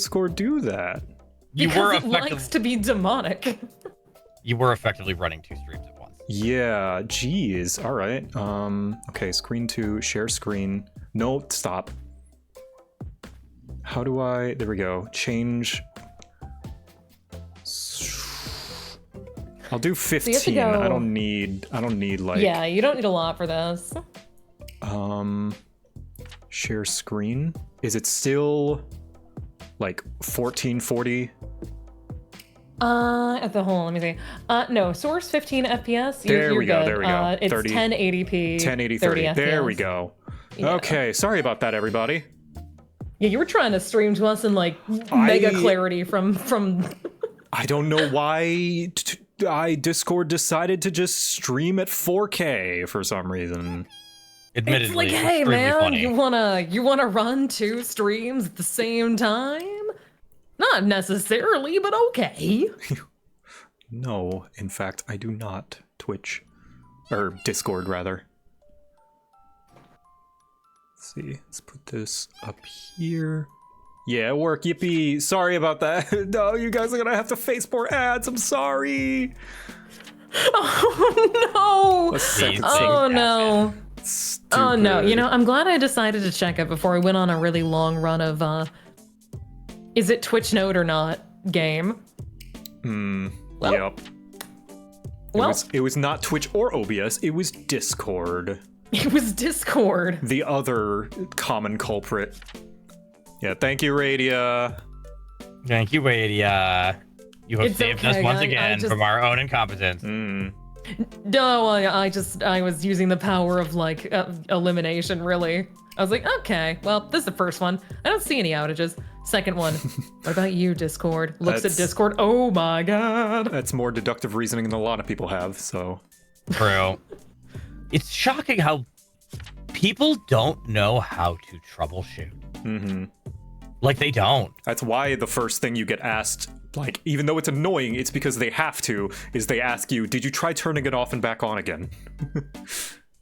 Discord do that? Because it likes to be demonic. You were effectively running 2 streams at once. Yeah, geez. All right. Okay, screen 2, share screen. No, stop. How do I? There we go. Change. I'll do 15. So go... I don't need like. Yeah, you don't need a lot for this. Share screen. Is it still like 1440? At the whole, let me see. No, source 15 FPS. There we go. Good. There we go. It's 30, 1080p. 1080 30 30. FPS. There we go. Yeah. Okay, sorry about that, everybody. Yeah, you were trying to stream to us in like mega clarity from. I don't know why Discord decided to just stream at 4K for some reason. Admittedly, it's like, hey man, funny. you wanna run 2 streams at the same time? Not necessarily, but okay. No, in fact, I do not. Twitch. Or Discord, rather. Let's see. Let's put this up here. Yeah, work. Yippee. Sorry about that. No, you guys are gonna have to face more ads. I'm sorry. Oh, no. Oh, no. Stupid. Oh, no. You know, I'm glad I decided to check it before I went on a really long run of, is it Twitch Note or not game? Well, yep. Well, it was not Twitch or OBS, it was Discord. It was Discord. The other common culprit. Yeah, thank you, Radia. Thank you, Radia. You have saved us once again from our own incompetence. No, I was using the power of like elimination, really. I was like, okay, well, this is the first one. I don't see any outages. Second one, what about you, Discord? Looks at Discord, oh my god. That's more deductive reasoning than a lot of people have, so. True. It's shocking how people don't know how to troubleshoot. Mm-hmm. Like, they don't. That's why the first thing you get asked, like, even though it's annoying, it's because they have to, is they ask you, did you try turning it off and back on again?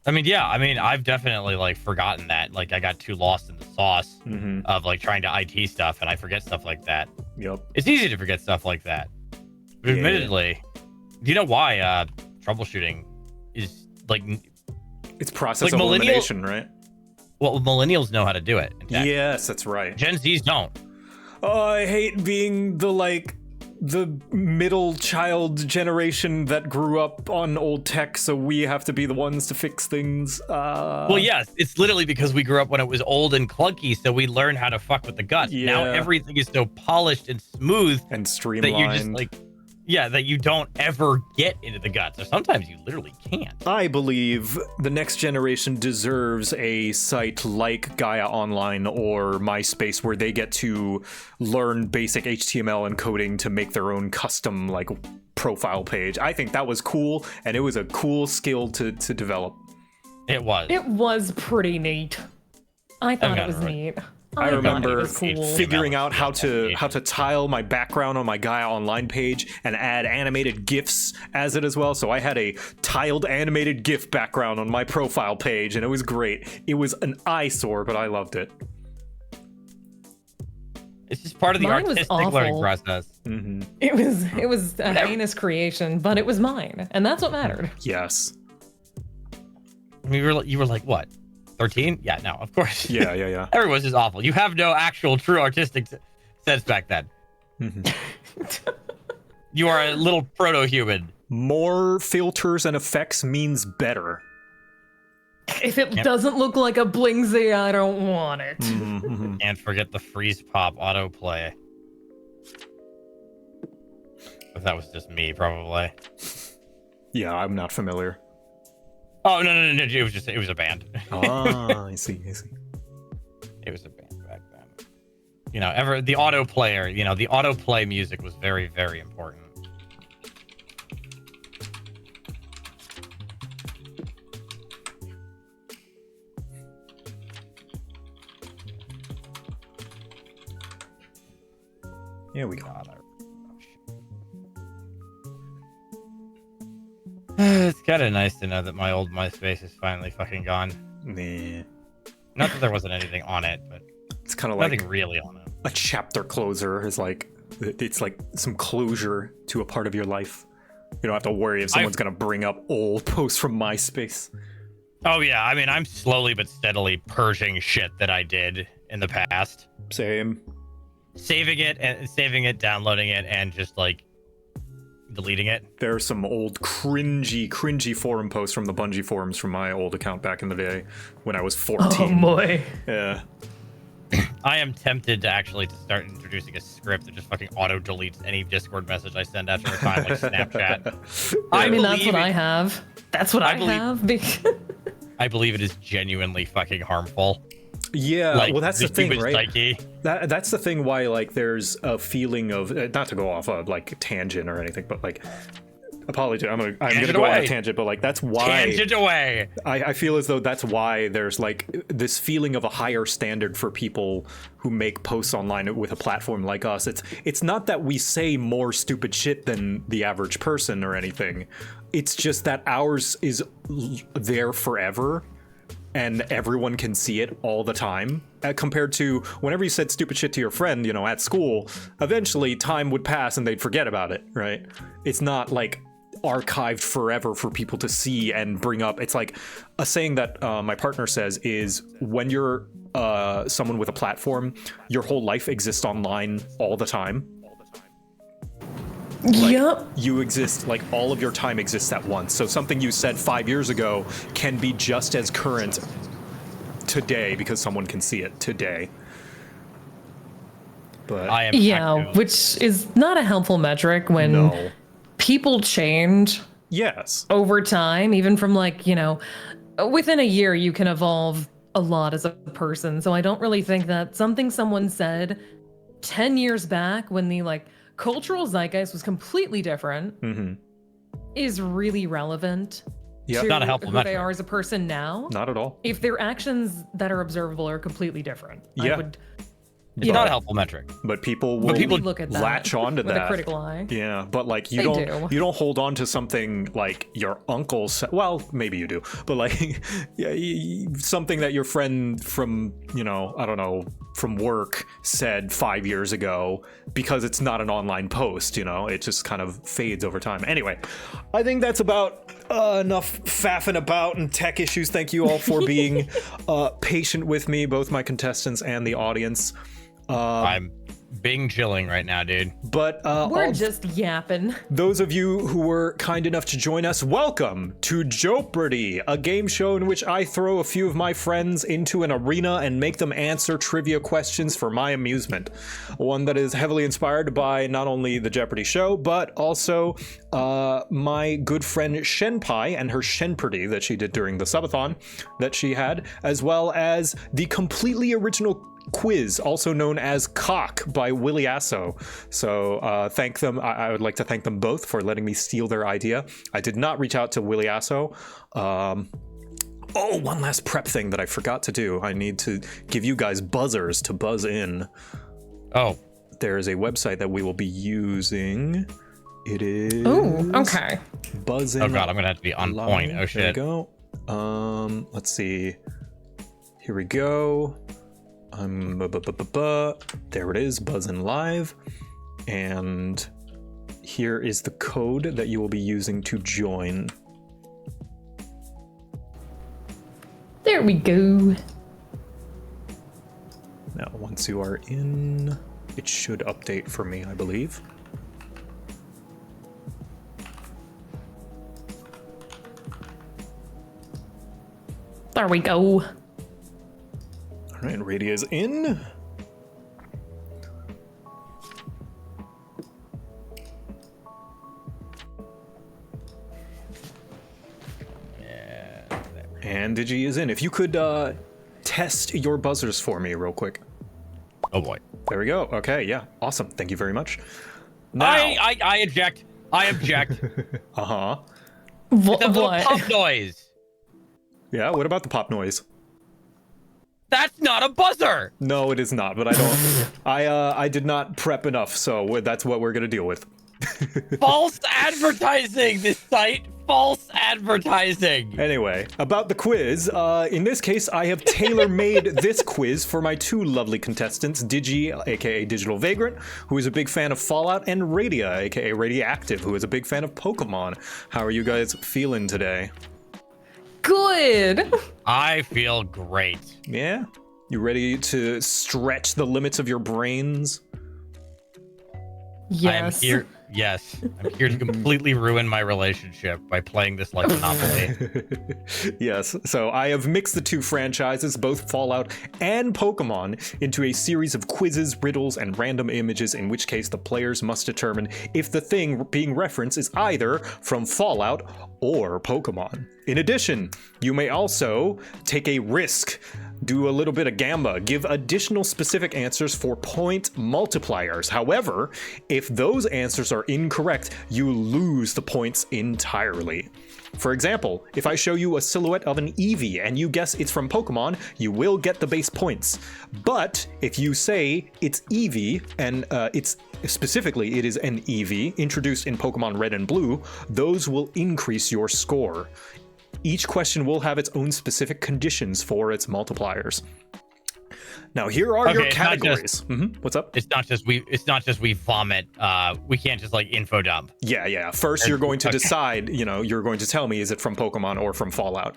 I mean, yeah, I've definitely, like, forgotten that. Like, I got too lost in the sauce of, like, trying to IT stuff, and I forget stuff like that. Yep. It's easy to forget stuff like that. But admittedly, do you know why troubleshooting is, like... It's process of elimination, right? Well, millennials know how to do it. Yes, that's right. Gen Zs don't. Oh, I hate being the middle child generation that grew up on old tech, so we have to be the ones to fix things. Well, yes, it's literally because we grew up when it was old and clunky, so we learned how to fuck with the guts. Yeah. Now everything is so polished and smooth and streamlined that you just like, yeah, that you don't ever get into the guts, or sometimes you literally can't. I believe the next generation deserves a site like Gaia Online or MySpace where they get to learn basic HTML and coding to make their own custom like profile page. I think that was cool, and it was a cool skill to develop. It was. It was pretty neat. I thought it was neat. I remember figuring out how to tile my background on my Gaia Online page and add animated GIFs as it as well. So I had a tiled animated GIF background on my profile page, and it was great. It was an eyesore, but I loved it. It's just part of the artistic learning process. Mm-hmm. It was a heinous creation, but it was mine, and that's what mattered. Yes. I mean, you were like, what? 13? Yeah, no, of course. Yeah. Everyone's just awful. You have no actual true artistic sense back then. Mm-hmm. You are a little proto-human. More filters and effects means better. If it doesn't look like a Blingsy, I don't want it. Mm-hmm. And forget the freeze pop autoplay. But that was just me, probably. Yeah, I'm not familiar. Oh, no, it was a band. Ah, I see. It was a band back then. You know, the autoplayer, you know, the autoplay music was very, very important. Yeah, we go. It's kind of nice to know that my old MySpace is finally fucking gone. Nah. Not that there wasn't anything on it, but it's kind of nothing like really on it. a chapter closer. Is like it's like some closure to a part of your life. You don't have to worry if someone's gonna bring up old posts from MySpace. Oh yeah, I mean, I'm slowly but steadily purging shit that I did in the past. Same. Saving it, downloading it, and just like deleting it. There are some old cringy forum posts from the Bungie forums from my old account back in the day when I was 14. Oh boy. Yeah. I am tempted to actually start introducing a script that just fucking auto deletes any Discord message I send after a time, like Snapchat. I mean, that's what I have. That's what I have. I believe it is genuinely fucking harmful. Yeah, like, well, that's the thing, right? Psyche. That's the thing why, like, there's a feeling of, not to go off a, like, tangent or anything, but, like, apology, I'm gonna go on a tangent, but, like, that's why... Tangent away! I feel as though that's why there's, like, this feeling of a higher standard for people who make posts online with a platform like us. It's not that we say more stupid shit than the average person or anything. It's just that ours is there forever, and everyone can see it all the time, compared to whenever you said stupid shit to your friend, you know, at school, eventually time would pass and they'd forget about it, right? It's not like archived forever for people to see and bring up. It's like a saying that my partner says is, when you're someone with a platform, your whole life exists online all the time. Like, yep. You exist, like, all of your time exists at once. So something you said 5 years ago can be just as current today because someone can see it today. But I am active. Which is not a helpful metric when people change. Yes. Over time, even from, like, you know, within a year you can evolve a lot as a person. So I don't really think that something someone said 10 years back when the, like, cultural zeitgeist was completely different is really relevant to not a helpful who metric. they are as a person now. Not at all. If their actions that are observable are completely different. Yeah. I would, It's not a helpful metric. But people will look at that latch onto with that a critical eye. Yeah, but, like, you They don't do. you don't hold on to something like your uncle said. Well, maybe you do, but, like, something that your friend from, you know, I don't know, from work said 5 years ago, because it's not an online post, you know, it just kind of fades over time. Anyway, I think that's about enough faffing about and tech issues. Thank you all for being patient with me, both my contestants and the audience. I'm Bing chilling right now, dude. But We're just yapping. those of you who were kind enough to join us, welcome to JOPARDY, a game show in which I throw a few of my friends into an arena and make them answer trivia questions for my amusement. One that is heavily inspired by not only the Jeopardy show, but also my good friend Shenpai and her Shenpardy that she did during the subathon that she had, as well as the completely original quiz, also known as Cock by Willie Asso. So thank them. I would like to thank them both for letting me steal their idea. I did not reach out to Willie Asso. Oh, one last prep thing that I forgot to do. I need to give you guys buzzers to buzz in. Oh. There is a website that we will be using. It is... Oh, okay. Buzzing. Oh god, I'm gonna have to be on point. Oh shit. There we go. Let's see. Here we go. There it is, Buzzin' Live. And here is the code that you will be using to join. There we go. Now, once you are in, it should update for me, I believe. There we go. All right, radio is in. And Digi is in. If you could test your buzzers for me real quick. Oh boy. There we go. Okay, yeah. Awesome. Thank you very much. Now. I object. I object. Uh-huh. What? The little pop noise. Yeah, what about the pop noise? That's not a buzzer. No, it is not, but I don't I did not prep enough, so that's what we're going to deal with. False advertising. This site false advertising. Anyway, about the quiz. In this case, I have tailor-made this quiz for my two lovely contestants, Digi, aka Digital Vagrant, who is a big fan of Fallout, and Radia, aka Radioactive, who is a big fan of Pokemon. How are you guys feeling today? Good. I feel great. Yeah? You ready to stretch the limits of your brains? Yes. I'm here to completely ruin my relationship by playing this like Monopoly. Yes, so I have mixed the two franchises, both Fallout and Pokemon, into a series of quizzes, riddles, and random images, in which case the players must determine if the thing being referenced is either from Fallout or Pokemon. In addition, you may also take a risk, do a little bit of gamba, give additional specific answers for point multipliers. However, if those answers are incorrect, you lose the points entirely. For example, if I show you a silhouette of an Eevee and you guess it's from Pokemon, you will get the base points. But if you say it's Eevee and it is an Eevee introduced in Pokemon Red and Blue, those will increase your score. Each question will have its own specific conditions for its multipliers. Now here are your categories. What's up? It's not just we vomit. We can't just like info dump. Yeah. First, you're going to decide. You're going to tell me, is it from Pokemon or from Fallout?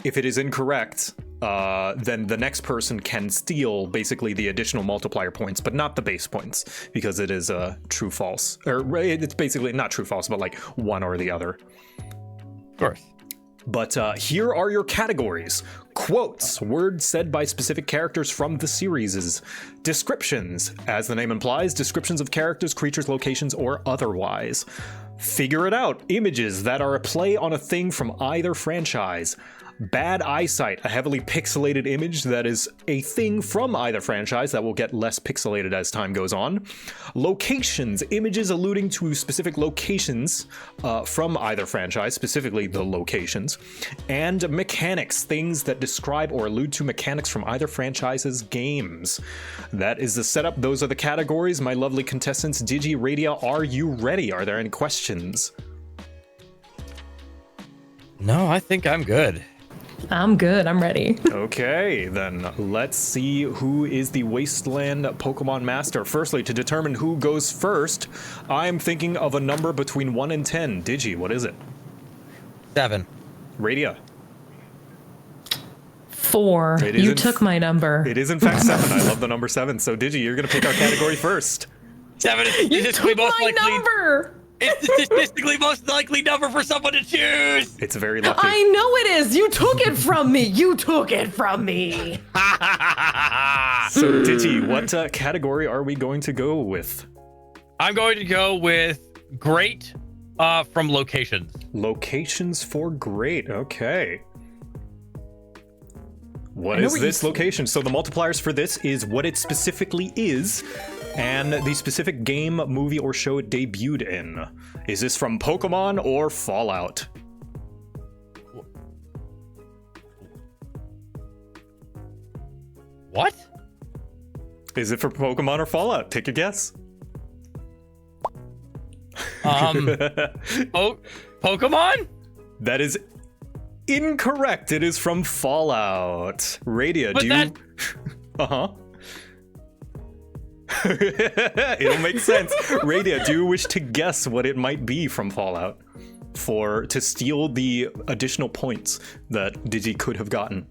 If it is incorrect, then the next person can steal basically the additional multiplier points, but not the base points, because it is true false, or it's basically not true false, but like one or the other. Of course. But here are your categories. Quotes, words said by specific characters from the series. Descriptions, as the name implies, descriptions of characters, creatures, locations, or otherwise. Figure it out, images that are a play on a thing from either franchise. Bad eyesight, a heavily pixelated image that is a thing from either franchise that will get less pixelated as time goes on. Locations, images alluding to specific locations from either franchise, specifically the locations. And mechanics, things that describe or allude to mechanics from either franchise's games. That is the setup. Those are the categories. My lovely contestants, Digi, Radia, are you ready? Are there any questions? No, I think I'm good. I'm good. I'm ready. Okay, then let's see who is the Wasteland Pokemon Master. Firstly, to determine who goes first, I'm thinking of a number between 1 and 10. Digi, what is it? 7. Radia. 4. You took my number. It is in fact 7. I love the number 7. So Digi, you're going to pick our category first. 7 is You took my number! It's the statistically most likely number for someone to choose. It's very lucky. I know it is. You took it from me. You took it from me. So Digi, what category are we going to go with? I'm going to go with great from locations. Locations for great. Okay. What is this location? So the multipliers for this is what it specifically is, and the specific game, movie, or show it debuted in. Is this from Pokemon or Fallout? What? Is it for Pokemon or Fallout? Take a guess. Pokemon? That is incorrect. It is from Fallout. Radia, do you... Uh-huh. It'll make sense. Radia, do you wish to guess what it might be from Fallout to steal the additional points that Digi could have gotten?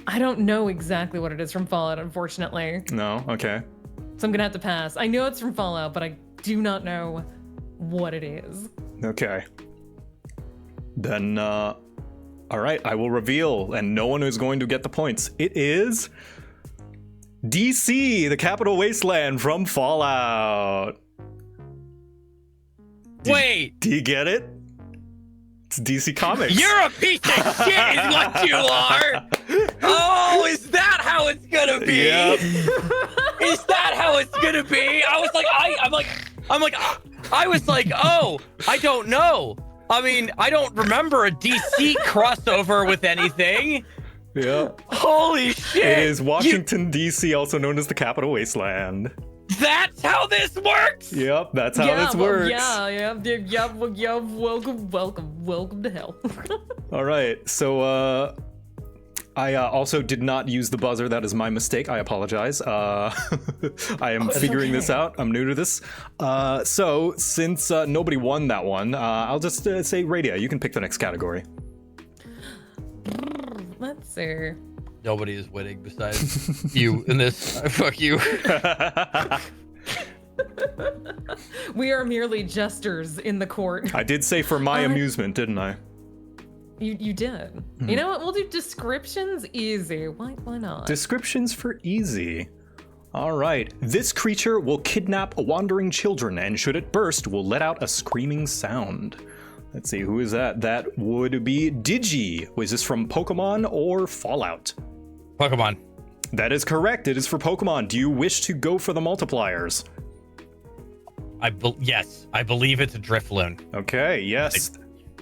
I don't know exactly what it is from Fallout, unfortunately. No? Okay. So I'm gonna have to pass. I know it's from Fallout, but I do not know what it is. Okay. Then, all right, I will reveal, and no one is going to get the points. It is DC, the Capital Wasteland from Fallout. Wait. Do you get it? It's DC Comics. You're a piece of shit is what you are. Oh, is that how it's gonna be? Yep. Is that how it's gonna be? I was like, I was like, oh, I don't know. I mean, I don't remember a DC crossover with anything. Yeah. Holy shit. It is Washington, D.C., also known as the Capital Wasteland. That's how this works. Yep, that's how this works. Welcome to hell. All right, so I also did not use the buzzer. That is my mistake. I apologize. I am figuring this out. I'm new to this. So since nobody won that one, I'll just say Radia. You can pick the next category. Let's see. Nobody is winning besides you in this. Fuck you. We are merely jesters in the court. I did say for my amusement, didn't I? You did. You know what? We'll do descriptions easy. Why not? Descriptions for easy. All right. This creature will kidnap wandering children, and should it burst, will let out a screaming sound. Let's see, who is that? That would be Digi. Was this from Pokemon or Fallout? Pokemon. That is correct. It is for Pokemon. Do you wish to go for the multipliers? Yes, I believe it's a Drifloon. Okay, yes.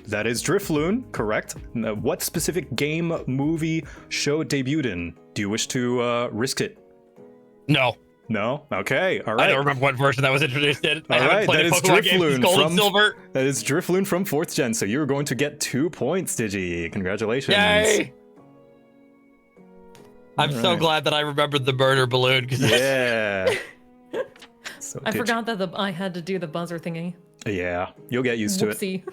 That is Drifloon, correct. Now, what specific game, movie, show it debuted in? Do you wish to risk it? No. No? Okay, all right. I don't remember what version that was introduced in. All right, that is Drifloon Gold from and Silver. That is Drifloon from 4th Gen, so you're going to get 2 points, Digi. Congratulations. Yay! I'm so right. glad that I remembered the murder balloon. Yeah. So I forgot that I had to do the buzzer thingy. Yeah, you'll get used to it. Whoopsie.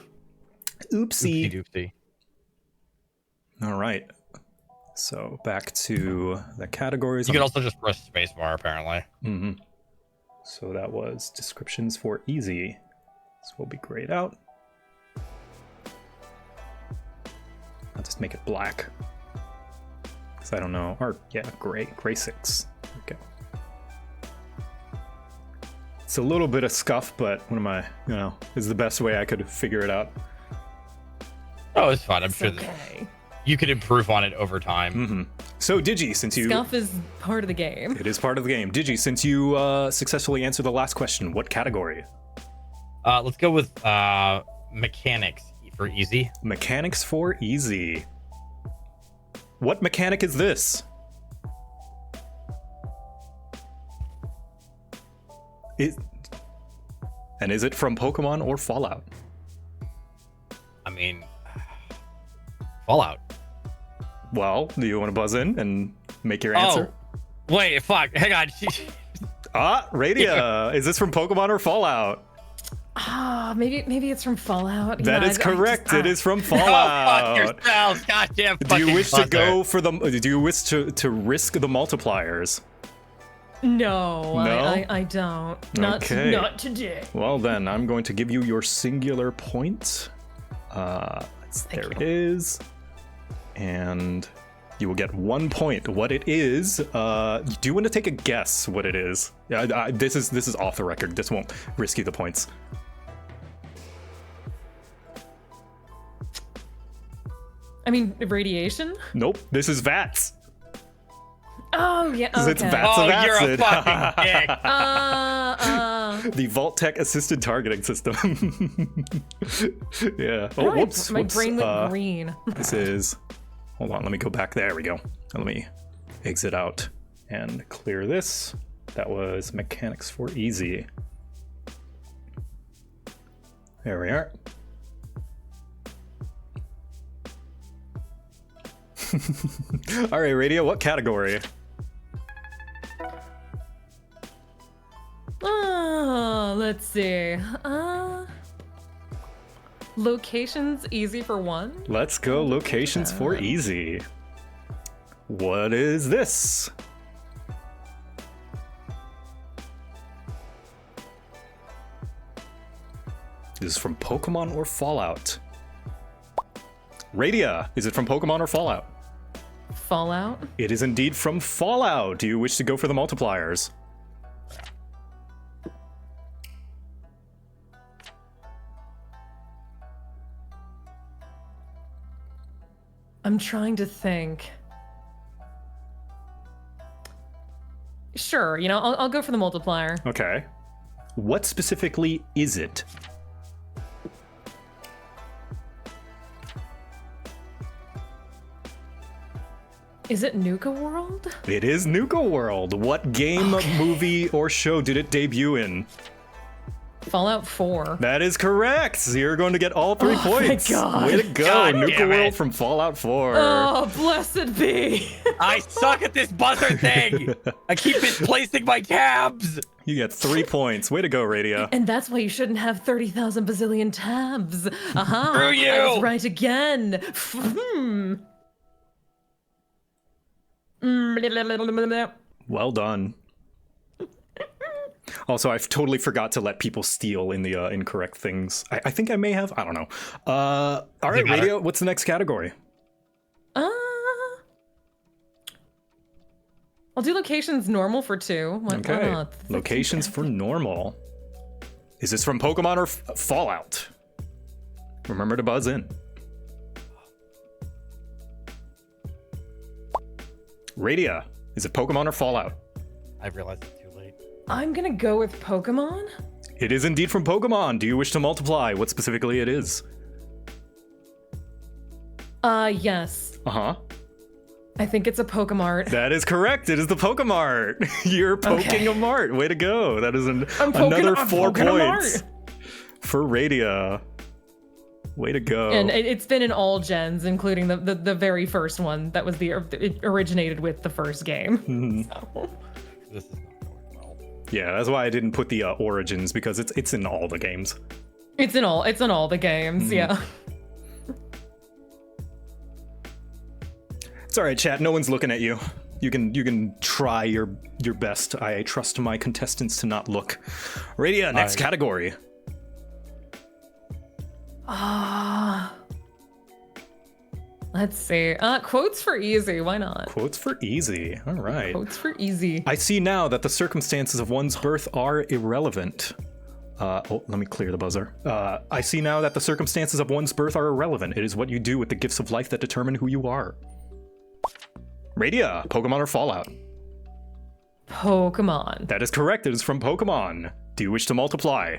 Oopsie. Doopsie. All right. So back to the categories. You can also just press spacebar, apparently. Mm-hmm. So that was descriptions for easy. This will be grayed out. I'll just make it black. Because I don't know. Or, yeah, gray 6. Okay. It's a little bit of scuff, but what am I, is the best way I could figure it out. Oh, it's fine. I'm sure that Okay. you could improve on it over time. Mm-hmm. So, Digi, since you... Scuff is part of the game. It is part of the game. Digi, since you successfully answered the last question, what category? Let's go with mechanics for easy. Mechanics for easy. What mechanic is this? And is it from Pokemon or Fallout? I mean, Fallout. Well, do you want to buzz in and make your answer? Oh, wait, fuck. Hang on. Radia. Is this from Pokemon or Fallout? Maybe it's from Fallout. That is correct. It is from Oh, Fallout. fuck yourselves. Goddamn Do fucking you wish buzzer. to go for the? Do you wish to risk the multipliers? No, No? I don't. Okay. Not today. Well, then I'm going to give you your singular point. There it is, and you will get 1 point. What it is? Do you want to take a guess what it is? Yeah, this is off the record. This won't risk you the points. I mean, radiation? Nope. This is VATS. Oh, yeah, 'Cause it's okay. VATS of Oh, you're a acid. fucking dick. The Vault-Tec assisted targeting system. Yeah. Oh, my- whoops. My whoops. brain went green. This is. Hold on. Let me go back. There we go. Let me exit out and clear this. That was mechanics for easy. There we are. All right, Radio. What category? Let's see. Locations easy for one. Let's go. Locations for easy. What is this? Is this from Pokemon or Fallout? Radia, is it from Pokemon or Fallout? Fallout. It is indeed from Fallout. Do you wish to go for the multipliers? I'm trying to think. Sure, I'll go for the multiplier. Okay. What specifically is it? Is it Nuka World? It is Nuka World. What game, movie, or show did it debut in? Fallout 4. That is correct. You're going to get all 3 points. My God. Way to go, God Nuka damn it. World from Fallout 4. Oh, blessed be. I suck at this buzzer thing. I keep misplacing my tabs. You get 3 points. Way to go, Radio. And that's why you shouldn't have 30,000 bazillion tabs. Aha. Screw you. I was right again. Well done. Also, I totally forgot to let people steal in the incorrect things. I think I may have. I don't know. All right, Radio, what's the next category? I'll do locations normal for 2. Why Okay. not? Locations for normal. Is this from Pokemon or Fallout? Remember to buzz in. Radia, is it Pokemon or Fallout? I realized it's too late. I'm gonna go with Pokemon. It is indeed from Pokemon. Do you wish to multiply what specifically it is? Yes. Uh-huh. I think it's a Pokemart. That is correct. It is the Pokemart. You're poking a mart. Way to go. That is I'm another I'm 4 poking a points mart. for Radia. Way to go. And it's been in all gens, including the very first one that was it originated with the first game. So. This is not going well. Yeah, that's why I didn't put the origins, because it's in all the games. It's in all the games, yeah. It's all right, chat. No one's looking at you. You can try your best. I trust my contestants to not look. Radia, next category. Let's see. Quotes for easy. Why not? Quotes for easy. All right. Quotes for easy. I see now that the circumstances of one's birth are irrelevant. Let me clear the buzzer. I see now that the circumstances of one's birth are irrelevant. It is what you do with the gifts of life that determine who you are. Radia, Pokemon or Fallout? Pokemon. That is correct. It is from Pokemon. Do you wish to multiply?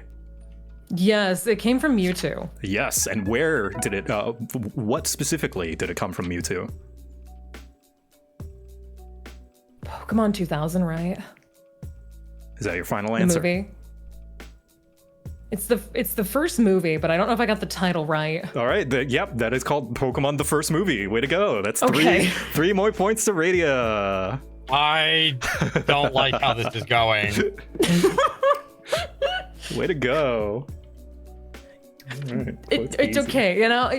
Yes, it came from Mewtwo. Yes, and where did it, what specifically did it come from Mewtwo? Pokemon 2000, right? Is that your final The answer? movie. It's the first movie, but I don't know if I got the title right. All right, yep, that is called Pokemon the First Movie. Way to go. That's Okay. three more points to Radia. I don't like how this is going. Way to go. All right, It's easy. okay, you know.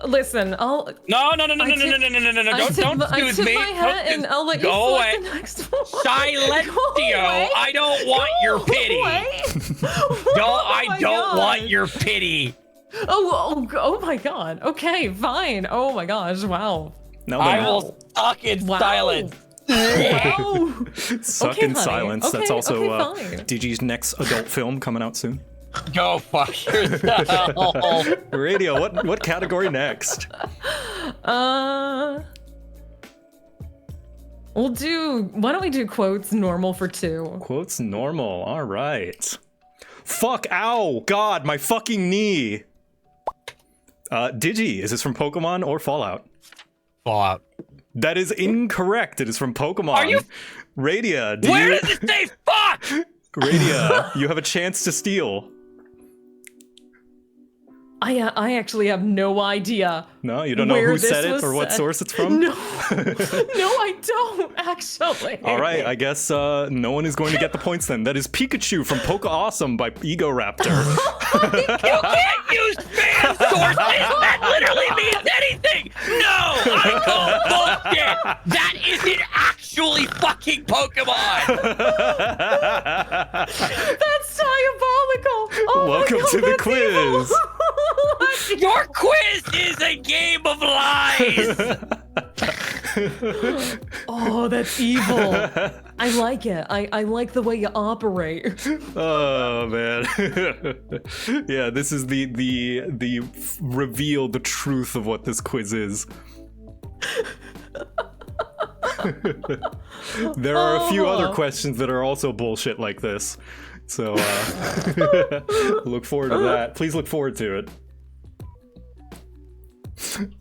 Listen, I'll. No. Don't I excuse tip me. my hat and I'll let you Go select away. the next one. Silencio. Go away. I don't want your pity. I my don't God. want your pity. Oh my God. Okay, fine. Oh my gosh. Wow. No, I no. will suck in Wow. silence. Wow. Suck Okay, in honey. silence. Okay, That's also okay, fine. DG's next adult film coming out soon. Go fuck yourself. Radio, what category next? Why don't we do quotes normal for 2? Quotes normal. All right. Fuck, ow, God, my fucking knee. Digi, is this from Pokemon or Fallout? Fallout. That is incorrect. It is from Pokemon. Are you- Radia, Where does it say fuck? Radia, you have a chance to steal. I actually have no idea. No, you don't know where who this said it was or what said. source it's from? No, no, I don't actually. All right, I guess no one is going to get the points then. That is Pikachu from Poke Awesome by Ego Raptor. You can't use fan sources. That literally means anything. No, I call bullshit. That isn't actually fucking Pokemon. That's diabolical. Oh Welcome my God, to the that's evil. quiz. Your quiz is a game of lies. Oh, that's evil. I like it. I like the way you operate. Oh man. Yeah, this is the reveal the truth of what this quiz is. There are a few other questions that are also bullshit like this. So look forward to that. Please look forward to it.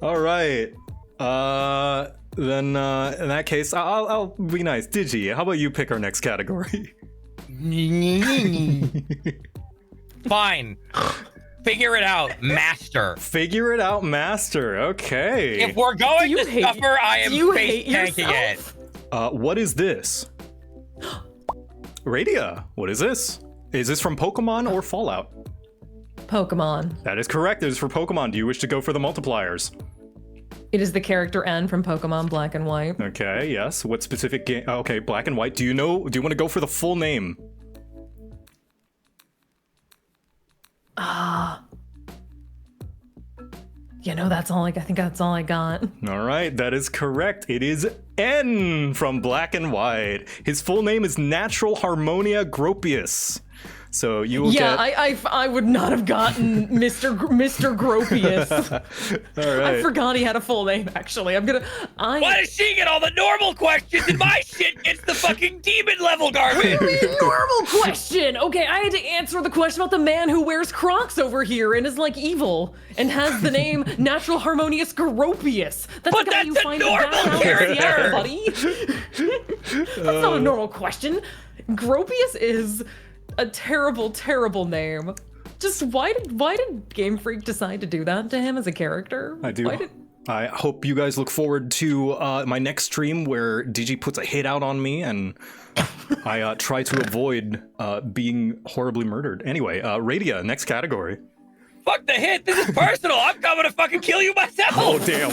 All right. Then in that case, I'll be nice. Digi, how about you pick our next category? Fine. Figure it out, master. Figure it out, master. Okay. If we're going to suffer, I am face tanking it. What is this? Radia, what is this? Is this from Pokemon or Fallout? Pokemon. That is correct. It is for Pokemon. Do you wish to go for the multipliers? It is the character N from Pokemon Black and White. Okay, yes. What specific game? Okay, Black and White. Do you want to go for the full name? That's all I think that's all I got. All right, that is correct. It is N from Black and White. His full name is Natural Harmonia Gropius. So you will get... I would not have gotten Mr. Gropius. All right. I forgot he had a full name, actually. Why does she get all the normal questions and my shit gets the fucking demon level garbage? Normal question. Okay, I had to answer the question about the man who wears Crocs over here and is like evil and has the name Natural Harmonious Gropius. That's But the guy that's you a find normal in character, buddy. That's not a normal question. Gropius is a terrible, terrible name. Just why did Game Freak decide to do that to him as a character? I do. I hope you guys look forward to my next stream where Digi puts a hit out on me and I try to avoid being horribly murdered. Anyway, Radia, next category. Fuck the hit. This is personal. I'm coming to fucking kill you myself. Oh, damn.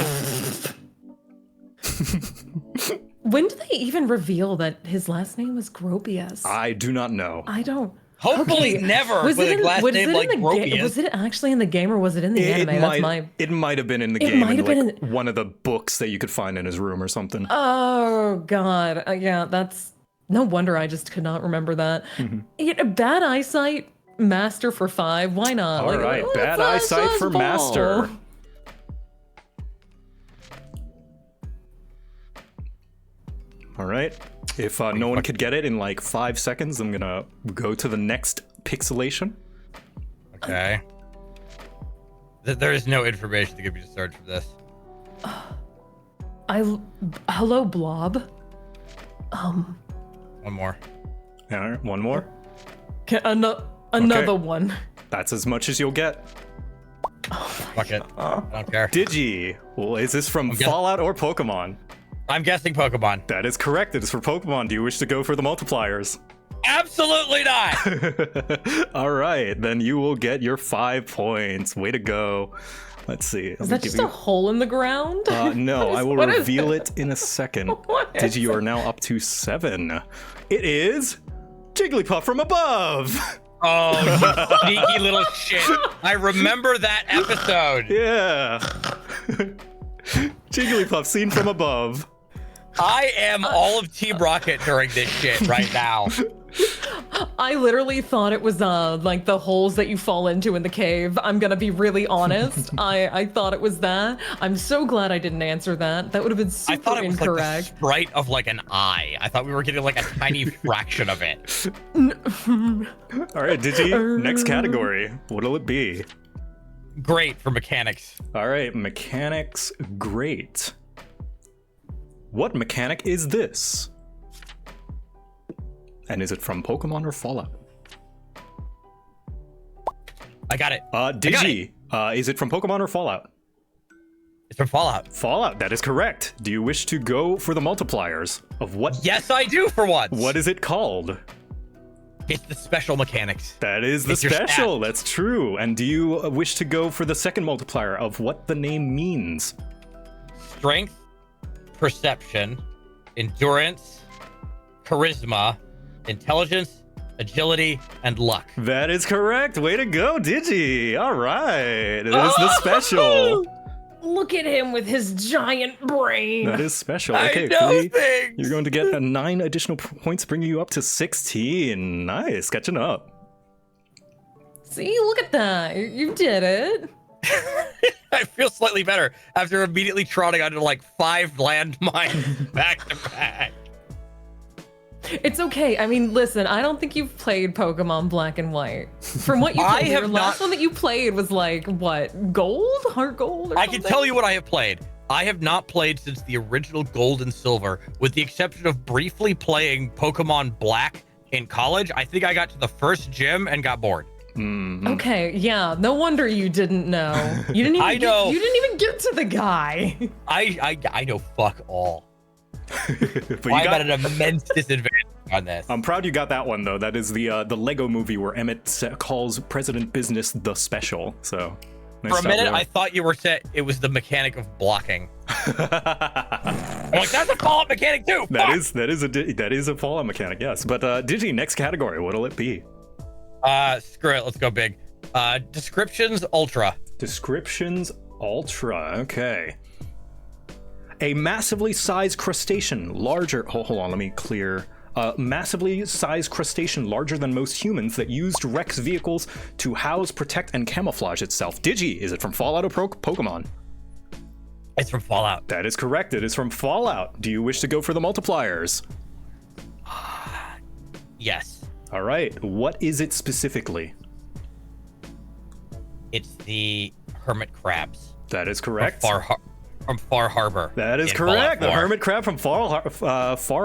When did they even reveal that his last name was Gropius? I do not know. I don't. Hopefully never with a last name like Gropius. Was it actually in the game or was it in the anime? It might have been in the game. Might have been in one of the books that you could find in his room or something. Oh God, yeah, that's no wonder I just could not remember that. Bad eyesight, master for 5. Why not? All right, bad eyesight for master. All right. If no one could get it in like 5 seconds, I'm gonna go to the next pixelation. Okay. There is no information to give you to search for this. Hello, Blob. One more. All right, one more. Another one. That's as much as you'll get. Fuck it. I don't care. Digi. Well, is this from Fallout or Pokemon? I'm guessing Pokemon. That is correct. It is for Pokemon. Do you wish to go for the multipliers? Absolutely not. All right, then you will get your 5 points. Way to go. Let's see. Is that just a hole in the ground? No, I will reveal it in a second. Digi, you are now up to 7. It is Jigglypuff from above. Oh, you sneaky little shit. I remember that episode. Yeah. Jigglypuff seen from above. I am all of Team Rocket during this shit right now. I literally thought it was like the holes that you fall into in the cave. I'm gonna be really honest. I thought it was that. I'm so glad I didn't answer that. That would have been super incorrect. I thought it was incorrect. like the sprite of like an eye. I thought we were getting like a tiny fraction of it. All right, Digi, next category. What'll it be? Great for mechanics. All right, mechanics, great. What mechanic is this? And is it from Pokemon or Fallout? I got it. Digi, is it from Pokemon or Fallout? It's from Fallout. Fallout, that is correct. Do you wish to go for the multipliers of what? Yes, I do for once. What is it called? It's the special mechanics. That is the special, that's true. And do you wish to go for the second multiplier of what the name means? Strength, perception, endurance, charisma, intelligence, agility, and luck. That is correct. Way to go, Digi. All right. It is the special. Look at him with his giant brain. That is special. Okay, I know things. You're going to get 9 additional points, bringing you up to 16. Nice, catching up. See, look at that. You did it. I feel slightly better after immediately trotting onto like 5 landmines back to back. It's okay. I mean, listen, I don't think you've played Pokemon Black and White. From what you told me, your last one that you played was like, what, gold? Heart gold or I something? can tell you what I have played. I have not played since the original Gold and Silver, with the exception of briefly playing Pokemon Black in college. I think I got to the first gym and got bored. Mm-hmm. Okay, yeah, no wonder you didn't know. You didn't even you didn't even get to the guy. I know fuck all. But I'm at an immense disadvantage on this. I'm proud you got that one though. That is the Lego movie where Emmett calls President Business the Special. So nice for a minute, there. I thought you were set. It was the mechanic of blocking. I'm like, that's a Fallout mechanic too. That is a Fallout mechanic. Yes, but Digi, next category. What'll it be? Screw it. Let's go big. Descriptions Ultra. Descriptions Ultra. Okay. A massively sized crustacean, larger. Hold on, let me clear. Massively sized crustacean larger than most humans that used Rex vehicles to house, protect, and camouflage itself. Digi, is it from Fallout or Pokemon? It's from Fallout. That is correct. It is from Fallout. Do you wish to go for the multipliers? Yes. All right. What is it specifically? It's the hermit crabs. That is correct. From Far Harbor. That is correct. The hermit crab from Far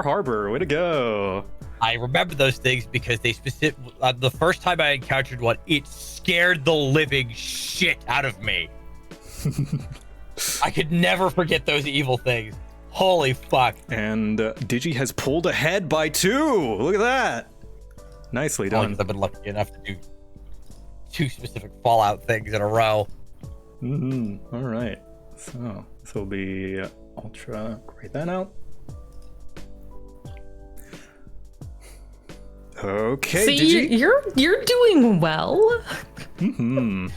Harbor. Way to go. I remember those things because they the first time I encountered one, it scared the living shit out of me. I could never forget those evil things. Holy fuck. And Digi has pulled ahead by 2. Look at that. Nicely done. I've been lucky enough to do 2 specific Fallout things in a row. Mm-hmm. All right. So this will be Ultra. Grade that out. Okay. See, you're doing well. Mm-hmm.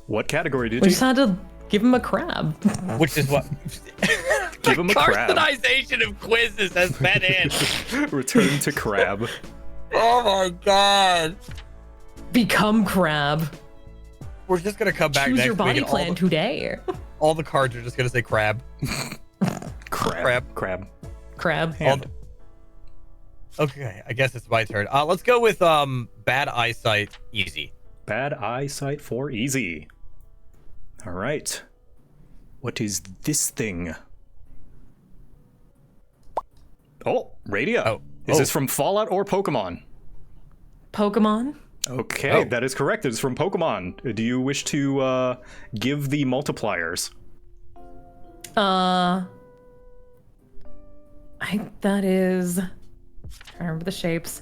What category did We you? just had to give him a crab. Which is what. Give him a crab. Carcinization of quizzes has been in. Return to crab. Oh my god. Become crab. We're just gonna come back Choose next your week body and plan today. all the cards are just gonna say crab. Crab. Crab. Hand. Okay, I guess it's my turn. Let's go with bad eyesight easy. Bad eyesight for easy. All right. What is this thing? Oh, radio. Oh. Is this from Fallout or Pokemon? Pokemon. Okay, that is correct. It is from Pokemon. Do you wish to give the multipliers? I think that is. I remember the shapes.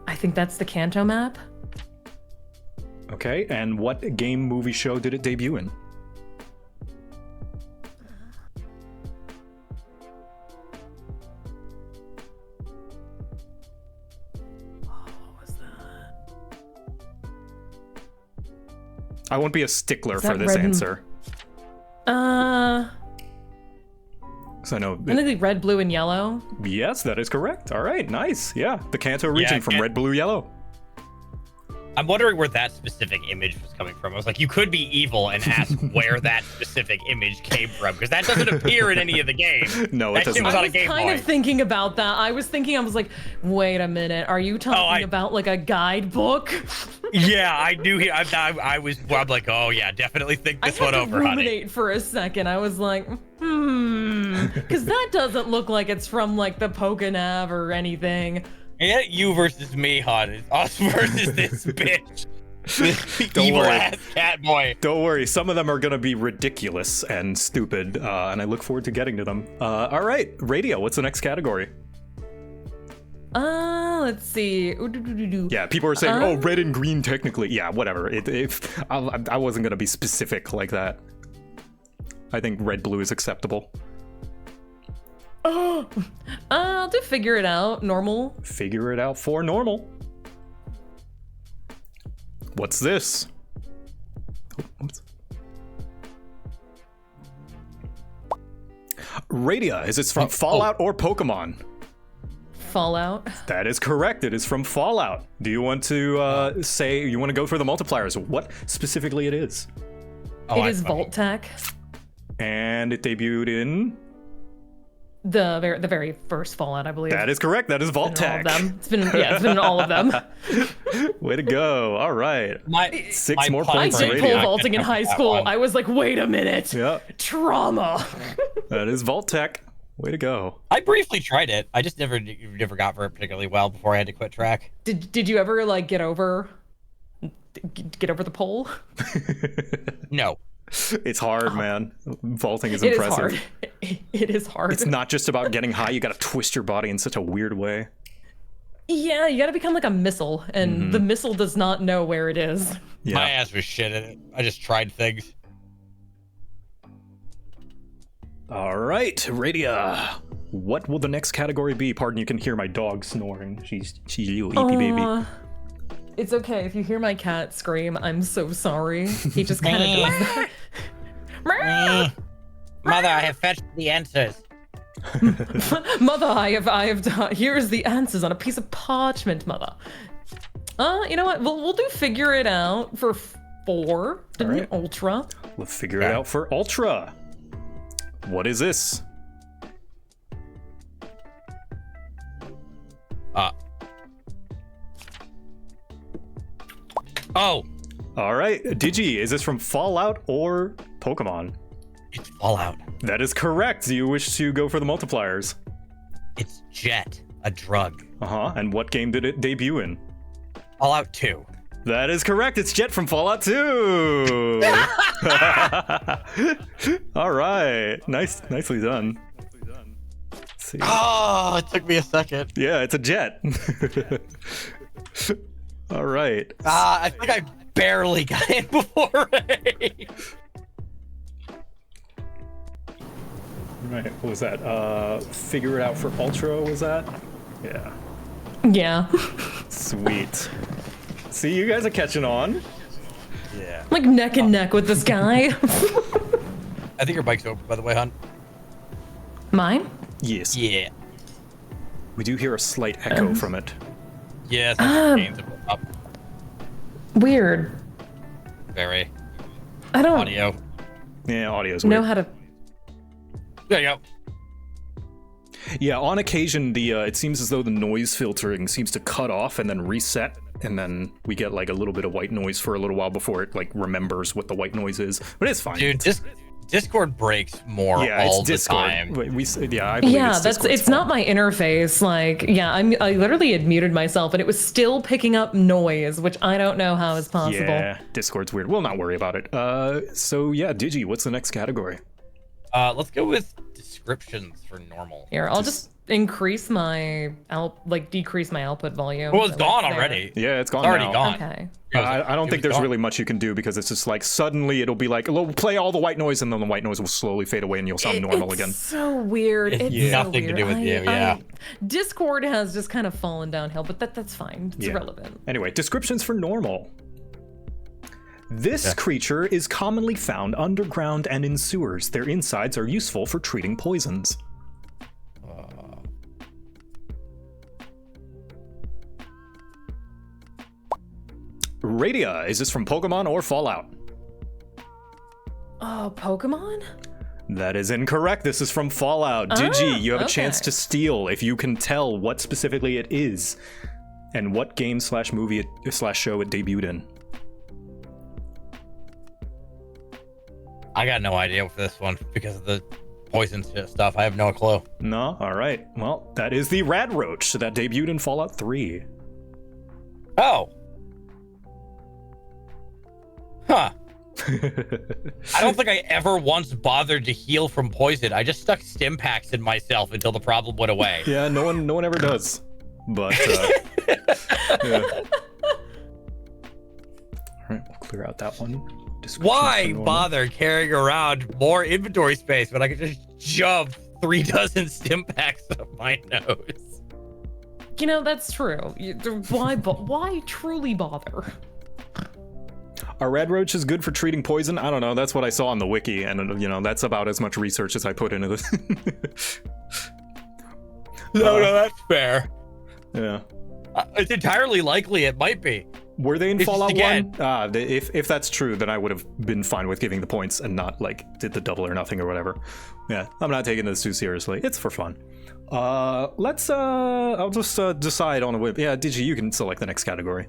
I think that's the Kanto map. Okay, and what game, movie, show did it debut in? What was that? I won't be a stickler Is for that this Red and- answer. So I know. I think like red, blue, and yellow. Yes, that is correct. All right, nice. Yeah, the Kanto region from Red, Blue, Yellow. I'm wondering where that specific image was coming from. I was like, you could be evil and ask where that specific image came from, because that doesn't appear in any of the games. No, it that doesn't. shit was I on a was Game kind Boy. of thinking about that. I was like, wait a minute. Are you talking about like a guidebook? Yeah, I knew I'm like, oh yeah, definitely think this one I had over, to honey. ruminate for a second. I was like, because that doesn't look like it's from like the Pokenav or anything. Yeah, you versus me, hon. It's us versus this bitch. This Don't evil worry. ass cat boy. Don't worry, some of them are going to be ridiculous and stupid, and I look forward to getting to them. All right, radio, what's the next category? Let's see. Yeah, people are saying, oh, red and green technically. Yeah, whatever. I wasn't going to be specific like that. I think red, blue is acceptable. I'll do figure it out. Normal. Figure it out for normal. What's this? Oh, oops. Radia, is this from Fallout or Pokemon? Fallout. That is correct. It is from Fallout. Do you want to say, you want to go for the multipliers? What specifically it is? It is Vault Tech. And it debuted in The very first Fallout, I believe. That is correct. That is Vault It's been in all Tech. of them. It's been in all of them. Way to go. All right. Six more I points did radio. pole vaulting in high school. I was like, wait a minute. Yeah. Trauma. That is Vault Tech. Way to go. I briefly tried it. I just never got for it particularly well before I had to quit track. Did you ever like get over the pole? No. It's hard, man. Vaulting is It is impressive. hard. It is hard. It's not just about getting high. You got to twist your body in such a weird way. Yeah, you gotta become like a missile, and the missile does not know where it is. Yeah. My ass was shit at it. I just tried things. All right, Radia. What will the next category be? Pardon, you can hear my dog snoring. She's a little eepy baby. It's okay if you hear my cat scream. I'm so sorry. He just kind of does that. Mother, I have fetched the answers. Mother, I have done. Here's the answers on a piece of parchment, Mother. You know what? We'll do figure it out for 4. Didn't right. Ultra? We'll figure it out for Ultra. What is this? Oh, All right, Digi, is this from Fallout or Pokemon? it's Fallout. That is correct. Do you wish to go for the multipliers? It's Jet, a drug. Uh-huh. And what game did it debut in? Fallout 2. That is correct. It's Jet from Fallout 2. All right. Nicely done. Let's see. Oh, it took me a second. Yeah, it's a jet. All right. I think I barely got in before Ray. Right. What was that? Figure it out for Ultra, was that? Yeah. Yeah. Sweet. See, you guys are catching on. Yeah. Like neck and neck with this guy. I think your bike's over, by the way, hon. Mine? Yes. Yeah. We do hear a slight echo from it. Yeah, it's gains up. Weird. Very. I don't Audio. Yeah, audio's know weird. how to. There you go. Yeah, on occasion, it seems as though the noise filtering seems to cut off and then reset, and then we get like a little bit of white noise for a little while before it like remembers what the white noise is. But it's fine. Dude, Discord breaks more yeah, all it's the Discord. time. I believe Yeah, it's Discord's it's not fault. my interface. Like, yeah, I literally had muted myself, and it was still picking up noise, which I don't know how is possible. Yeah, Discord's weird. We'll not worry about it. So yeah, Digi, what's the next category? Let's go with descriptions for normal. Here, I'll just increase my decrease my output volume. Well, it's so gone there. already. Yeah, it's gone It's already now. gone. Okay. I don't It think was there's gone. really much you can do because it's just like suddenly it'll be like, "We'll play all the white noise," and then the white noise will slowly fade away and you'll sound normal It's again. so weird. It's It's nothing so to weird. do with you, yeah. Discord has just kind of fallen downhill, but that's fine. It's Yeah. irrelevant. Anyway, descriptions for normal. This creature is commonly found underground and in sewers. Their insides are useful for treating poisons. Radia, is this from Pokemon or Fallout? Oh, Pokemon? That is incorrect. This is from Fallout. Digi, you have a chance okay. to steal if you can tell what specifically it is and what game / movie / show it debuted in. I got no idea for this one because of the poison stuff. I have no clue. No? All right. Well, that is the Radroach that debuted in Fallout 3. Oh. Huh. I don't think I ever once bothered to heal from poison. I just stuck stim packs in myself until the problem went away. Yeah, no one ever does. But, yeah. All right, we'll clear out that one. Descriptions Why for normal. bother carrying around more inventory space when I could just shove 3 dozen stim packs up my nose? You know, that's true. Why truly bother? Are Radroach is good for treating poison? I don't know. That's what I saw on the wiki, and that's about as much research as I put into this. No, that's fair. Yeah. It's entirely likely it might be. Were they in It's Fallout again- 1? If that's true, then I would have been fine with giving the points and not like did the double or nothing or whatever. Yeah, I'm not taking this too seriously. It's for fun. Let's I'll just decide on a whim. Yeah, Digi, you can select the next category.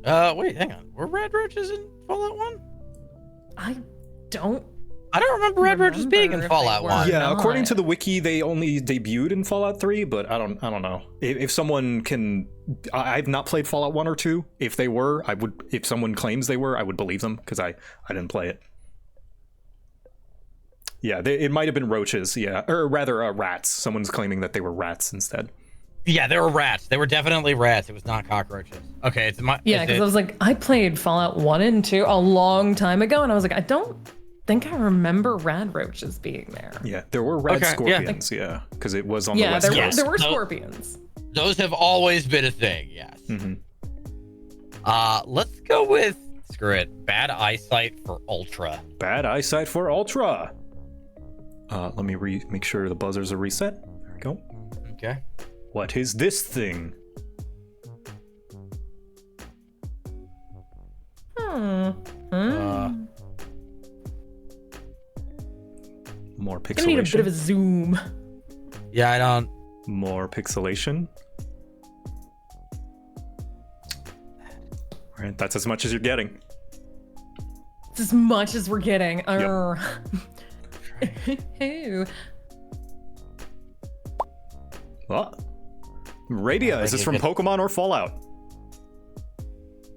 Wait, hang on. Were red roaches in Fallout 1? I don't. I don't remember red roaches being in Remember if Fallout they 1. were. Yeah, not. according to the wiki, they only debuted in Fallout 3, but I don't know. If someone can, I've not played Fallout 1 or 2. If they were, I would. If someone claims they were, I would believe them because I didn't play it. Yeah, it might have been roaches. Yeah, or rather, rats. Someone's claiming that they were rats instead. Yeah, they were rats. They were definitely rats. It was not cockroaches. Okay, it's my. Yeah, because I was like, I played Fallout 1 and 2 a long time ago, and I was like, I don't think I remember rad roaches being there. Yeah, there were red Okay, yeah. scorpions. Yeah, because it was on the Yeah, west there, coast. there were So- scorpions. Those have always been a thing. Yes. Mhm. Let's go with screw it. Bad eyesight for Ultra. Bad eyesight for Ultra. Let me make sure the buzzers are reset. There we go. Okay. What is this thing? More I need a bit of a pixelation. zoom. Yeah, I don't. More pixelation. All right, that's as much as you're getting. It's as much as we're getting. Arr. Ew. What? Radia, is this from Pokemon or Fallout?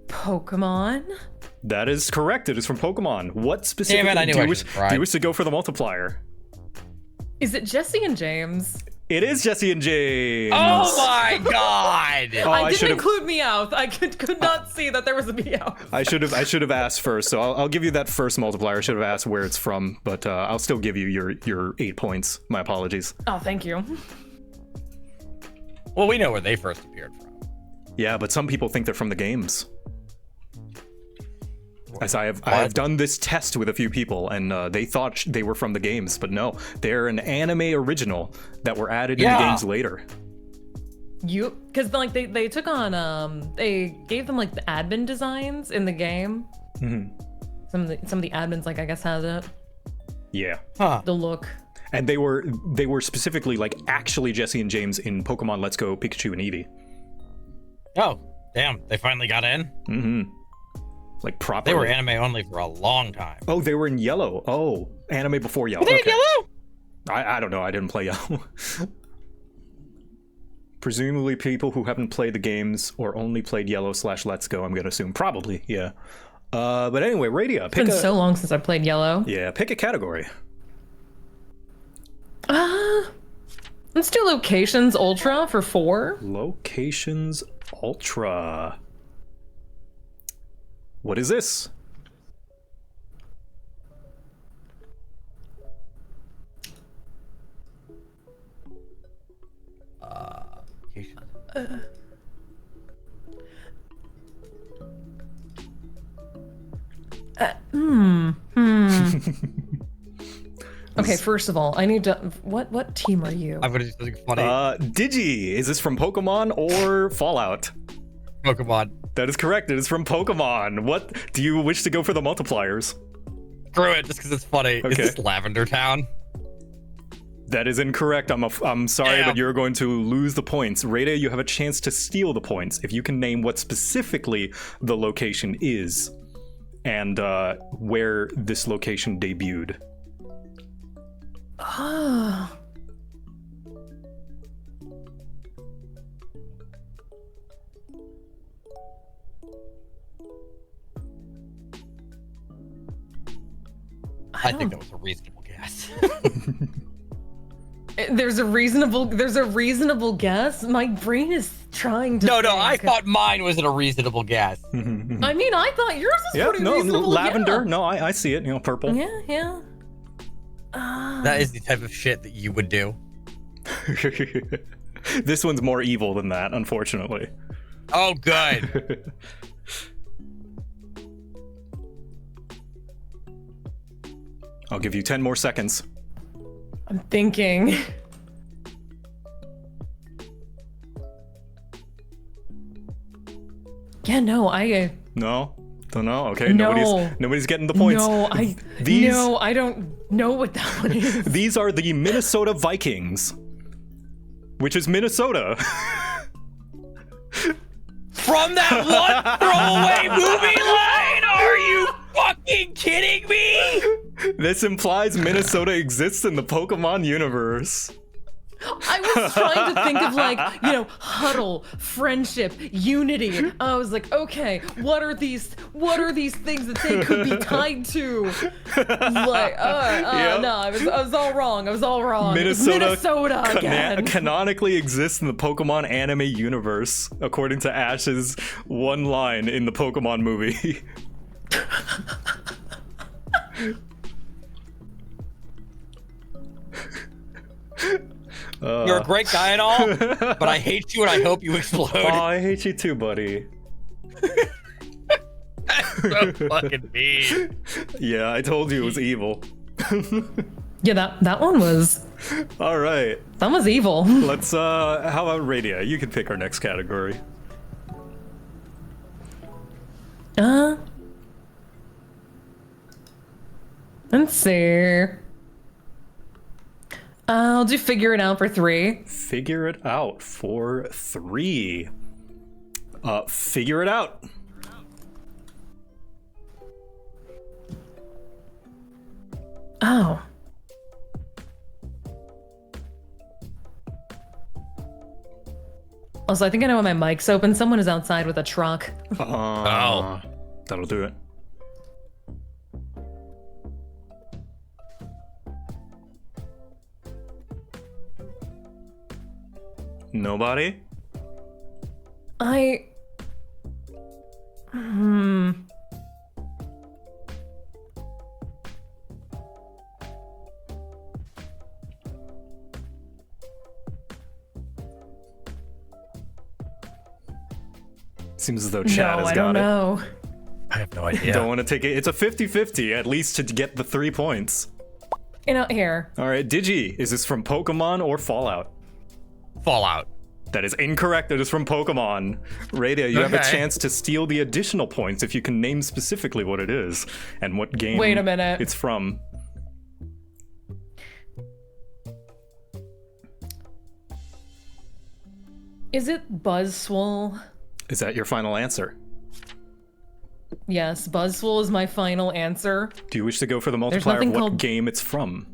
Pokemon? That is correct. It is from Pokemon. What specifically I knew do I you wish? should try. Do you wish to go for the multiplier? Is it Jesse and James? It is Jesse and James. Oh my god! Oh, I didn't should've- include Meowth. I could not see that there was a Meowth. I should have asked first. So I'll give you that first multiplier. I should have asked where it's from, but I'll still give you your 8 points. My apologies. Oh, thank you. Well, we know where they first appeared from. Yeah, but some people think they're from the games. As I have done this test with a few people, and they thought they were from the games, but no, they're an anime original that were added in the games later. Because like they took on they gave them like the admin designs in the game. Mm-hmm. Some of the admins like I guess had it. Yeah, Huh. The look. and they were specifically like actually Jesse and James in Pokemon Let's Go Pikachu and Eevee. Oh, damn. They finally got in? Mm-hmm. Like properly. They were anime only for a long time. Oh, they were in Yellow. Oh, anime before Yellow. Were they in Okay. yellow? I don't know. I didn't play Yellow. Presumably people who haven't played the games or only played Yellow / Let's Go, I'm gonna assume. Probably, yeah. But anyway, Radia, It's been so long since I played Yellow. Yeah, pick a category. Let's do locations ultra for 4. Locations Ultra. What is this? Okay, first of all, I need to. What team are you? I'm gonna do something funny. Digi. Is this from Pokemon or Fallout? Pokemon. That is correct. It is from Pokemon. What do you wish to go for the multipliers? Screw it, just because it's funny. Okay. Is this Lavender Town? That is incorrect. I'm sorry, Damn. but you're going to lose the points. Rada, you have a chance to steal the points if you can name what specifically the location is and where this location debuted. Ah. I think that was a reasonable guess. There's a reasonable guess. My brain is trying to. No, I think. thought mine wasn't a reasonable guess. I mean, I thought yours was Yeah, pretty no, reasonable. lavender. No, I see it. You know, purple. Yeah. That is the type of shit that you would do. This one's more evil than that, unfortunately. Oh, good. I'll give you 10 more seconds. I'm thinking. Yeah, no, No? Don't know? Okay, No. nobody's getting the points. No, I don't know what that one is. These are the Minnesota Vikings, which is Minnesota. From that one throwaway movie line? Are you fucking kidding me? This implies Minnesota exists in the Pokemon universe. I was trying to think of like, huddle, friendship, unity. I was like, okay, what are these things that they could be tied to? Like, Yep. no, I was all wrong. Minnesota again. canonically exists in the Pokemon anime universe, according to Ash's one line in the Pokemon movie. You're a great guy and all, but I hate you and I hope you explode. Oh, I hate you too, buddy. So fucking mean. Yeah, I told you it was evil. Yeah, that one was. All right, That was evil. let's. How about Radia? You can pick our next category. Let's see. I'll do figure it out for 3. Figure it out for 3. Figure it out. Oh. Also, I think I know when my mic's open. Someone is outside with a truck. That'll do it. Nobody? Seems as though Chad has I got don't it. know. I have no idea. Don't want to take it. It's a 50-50, at least to get the 3 points. Here. All right, Digi, is this from Pokemon or Fallout? Fallout. That is incorrect. It is from Pokemon. Radia, you have a Okay. chance to steal the additional points if you can name specifically what it is and what game Wait a minute. it's from. Is it Buzzswole? Is that your final answer? Yes, Buzzswole is my final answer. Do you wish to go for the multiplier of nothing what called- game it's from?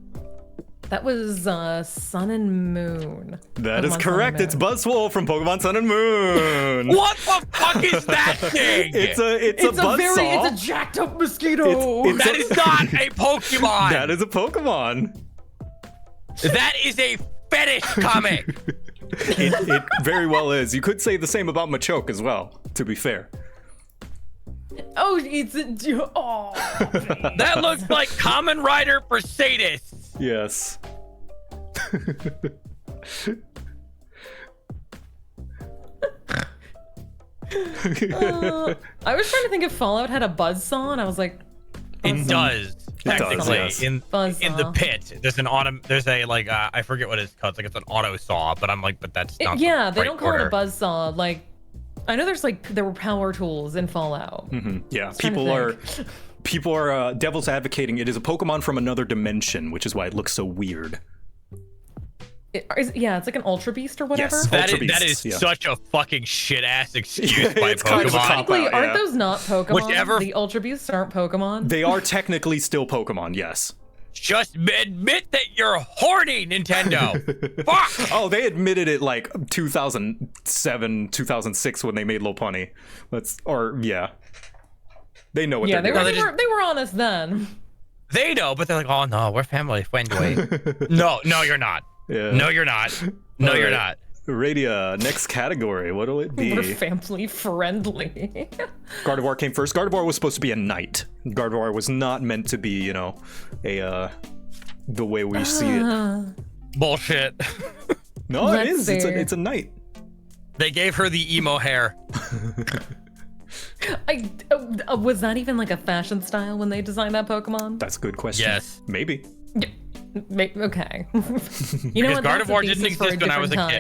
That was Sun and Moon. That is Pokemon Sun correct. and It's Moon. Buzzwole from Pokemon Sun and Moon. What the fuck is that thing? It's a It's a buzzsaw. it's a jacked up mosquito. It's That is not a Pokemon. That is a Pokemon. That is a fetish comic. It very well is. You could say the same about Machoke as well, to be fair. Oh, it's a oh. That looks like Kamen Rider for sadists. Yes. I was trying to think if Fallout had a buzzsaw, and I was like, It does. Technically, yes. in the Buzzsaw. pit, there's an there's a like I forget what it's called. It's like it's an auto saw, but I'm like, but that's not. yeah, the they right don't call order. it a buzzsaw. Like, I know there were power tools in Fallout. Yeah, trying to people are devil's advocating it is a Pokemon from another dimension, which is why it looks so weird. Yeah, it's like an Ultra Beast or whatever. Yes. That Ultra is Beasts, yeah. such a fucking shit ass excuse by It's kind of a Pokemon. cop-out. Technically, aren't yeah. those not Pokemon? Whichever- The Ultra Beasts aren't Pokemon. They are technically still Pokemon, yes. Just admit that you're horny, Nintendo. Fuck. Oh, they admitted it like 2007, 2006 when they made Lopunny. They know what Yeah, they're they doing. were they were honest then. They know, but they're like, oh no, we're family friendly. No, you're not. Yeah. No, you're not. No, All you're right. not. Radia, next category. What'll it be? We're family friendly. Gardevoir came first. Gardevoir was supposed to be a knight. Gardevoir was not meant to be, the way we see it. Bullshit. No, it Let's is. see. It's a knight. They gave her the emo hair. Was that even like a fashion style when they designed that Pokemon? That's a good question. Yes. Maybe. Okay. You know Because what? That's a Gardevoir didn't thesis for a exist when I was a different kid.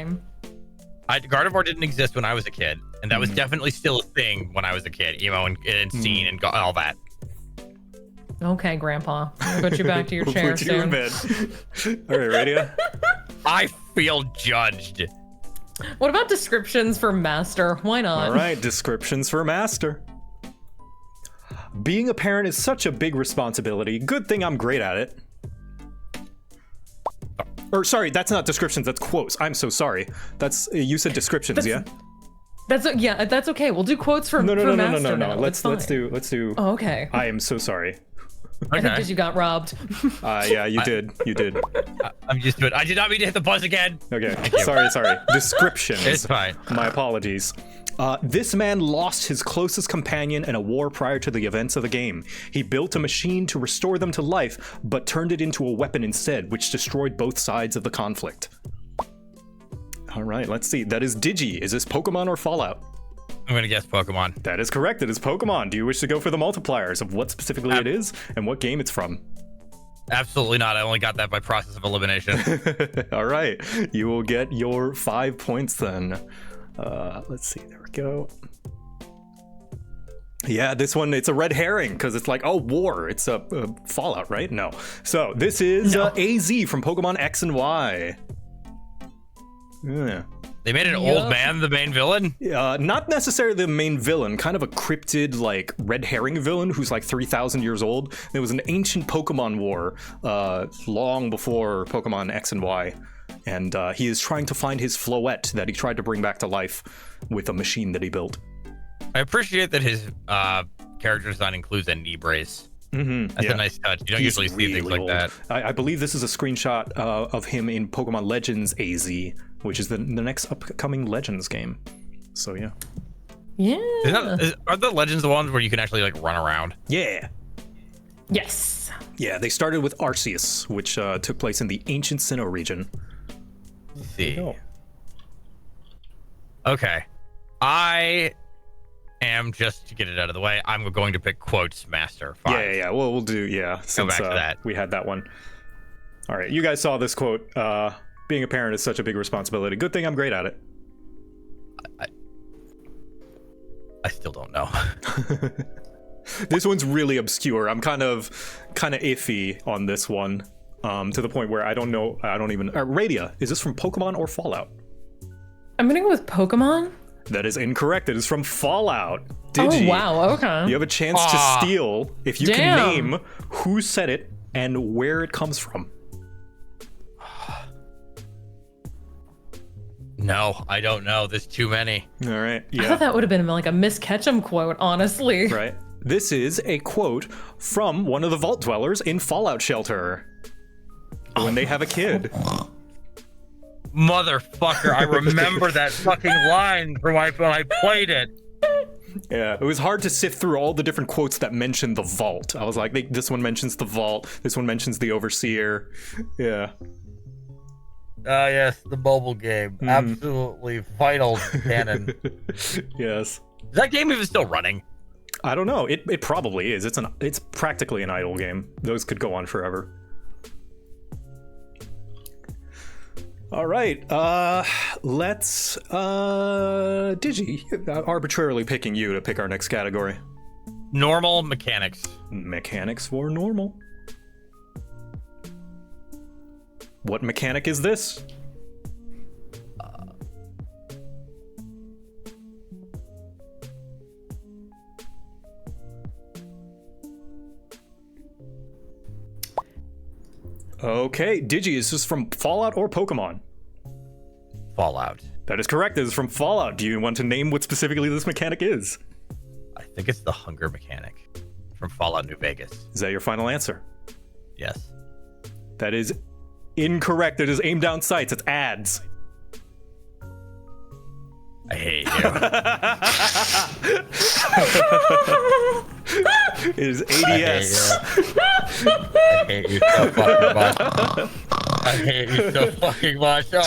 time. Gardevoir didn't exist when I was a kid, And that was definitely still a thing when I was a kid, emo and scene and all that. Okay, Grandpa. I'll put you back to your We'll chair put you in soon. bed. All right, Radio. I feel judged. What about descriptions for Master? Why not? All right, descriptions for Master. Being a parent is such a big responsibility. Good thing I'm great at it. Or sorry, that's not descriptions, that's quotes. I'm so sorry. That's you said descriptions, yeah? That's okay. We'll do quotes for No. Master now. Let's do. Oh, okay. I am so sorry. I think because you got robbed. Yeah, you did. I'm used to it. I did not mean to hit the buzz again. Okay. Sorry. Descriptions. It's fine. My apologies. This man lost his closest companion in a war prior to the events of the game. He built a machine to restore them to life, but turned it into a weapon instead, which destroyed both sides of the conflict. All right, let's see. That is Digi. Is this Pokemon or Fallout? I'm gonna guess Pokemon. That is correct. It is Pokemon. Do you wish to go for the multipliers of what specifically it is and what game it's from? Absolutely not. I only got that by process of elimination. All right. You will get your 5 points then. Let's see. There we go. Yeah, this one, it's a red herring because it's like, oh, war. It's a Fallout, right? No. So this is AZ from Pokemon X and Y. Yeah. They made an old man the main villain? Not necessarily the main villain, kind of a cryptid, like, red herring villain who's like 3,000 years old. There was an ancient Pokemon war long before Pokemon X and Y. And he is trying to find his Floette that he tried to bring back to life with a machine that he built. I appreciate that his character design includes a knee brace. That's a nice touch. You don't usually see things like that. I believe this is a screenshot of him in Pokemon Legends AZ, which is the next upcoming Legends game. So yeah. Yeah. Are the Legends the ones where you can actually like run around? Yeah. Yes. Yeah, they started with Arceus, which took place in the ancient Sinnoh region. Let's see. Okay. I am, just to get it out of the way, I'm going to pick quotes Master 5. Yeah. Well, we'll do, Go back to that. We had that one. All right, you guys saw this quote. Being a parent is such a big responsibility. Good thing I'm great at it. I still don't know. This one's really obscure. I'm kind of iffy on this one, to the point where I don't know. I don't even. Radia, is this from Pokemon or Fallout? I'm gonna go with Pokemon. That is incorrect. It is from Fallout. Digi. Oh wow. Okay. You have a chance to steal if you can name who said it and where it comes from. No, I don't know. There's too many. All right. Yeah. I thought that would have been like a Miss Ketchum quote, honestly. Right. This is a quote from one of the Vault Dwellers in Fallout Shelter when they have a kid. Motherfucker, I remember that fucking line from when I played it. Yeah, it was hard to sift through all the different quotes that mention the Vault. I was like, this one mentions the Vault, this one mentions the Overseer. Yeah. Yes, the mobile game. Absolutely vital canon. Yes. Is that game even still running? I don't know. It probably is. It's practically an idle game. Those could go on forever. All right. Let's Digi, arbitrarily picking you to pick our next category. Normal mechanics. Mechanics for normal. What mechanic is this? Okay, Digi, is this from Fallout or Pokemon? Fallout. That is correct. This is from Fallout. Do you want to name what specifically this mechanic is? I think it's the hunger mechanic from Fallout New Vegas. Is that your final answer? Yes. That is incorrect. It is aim down sights. It's ads. I hate you. It is ADS. I hate you so fucking much. I hate you so fucking much. Oh,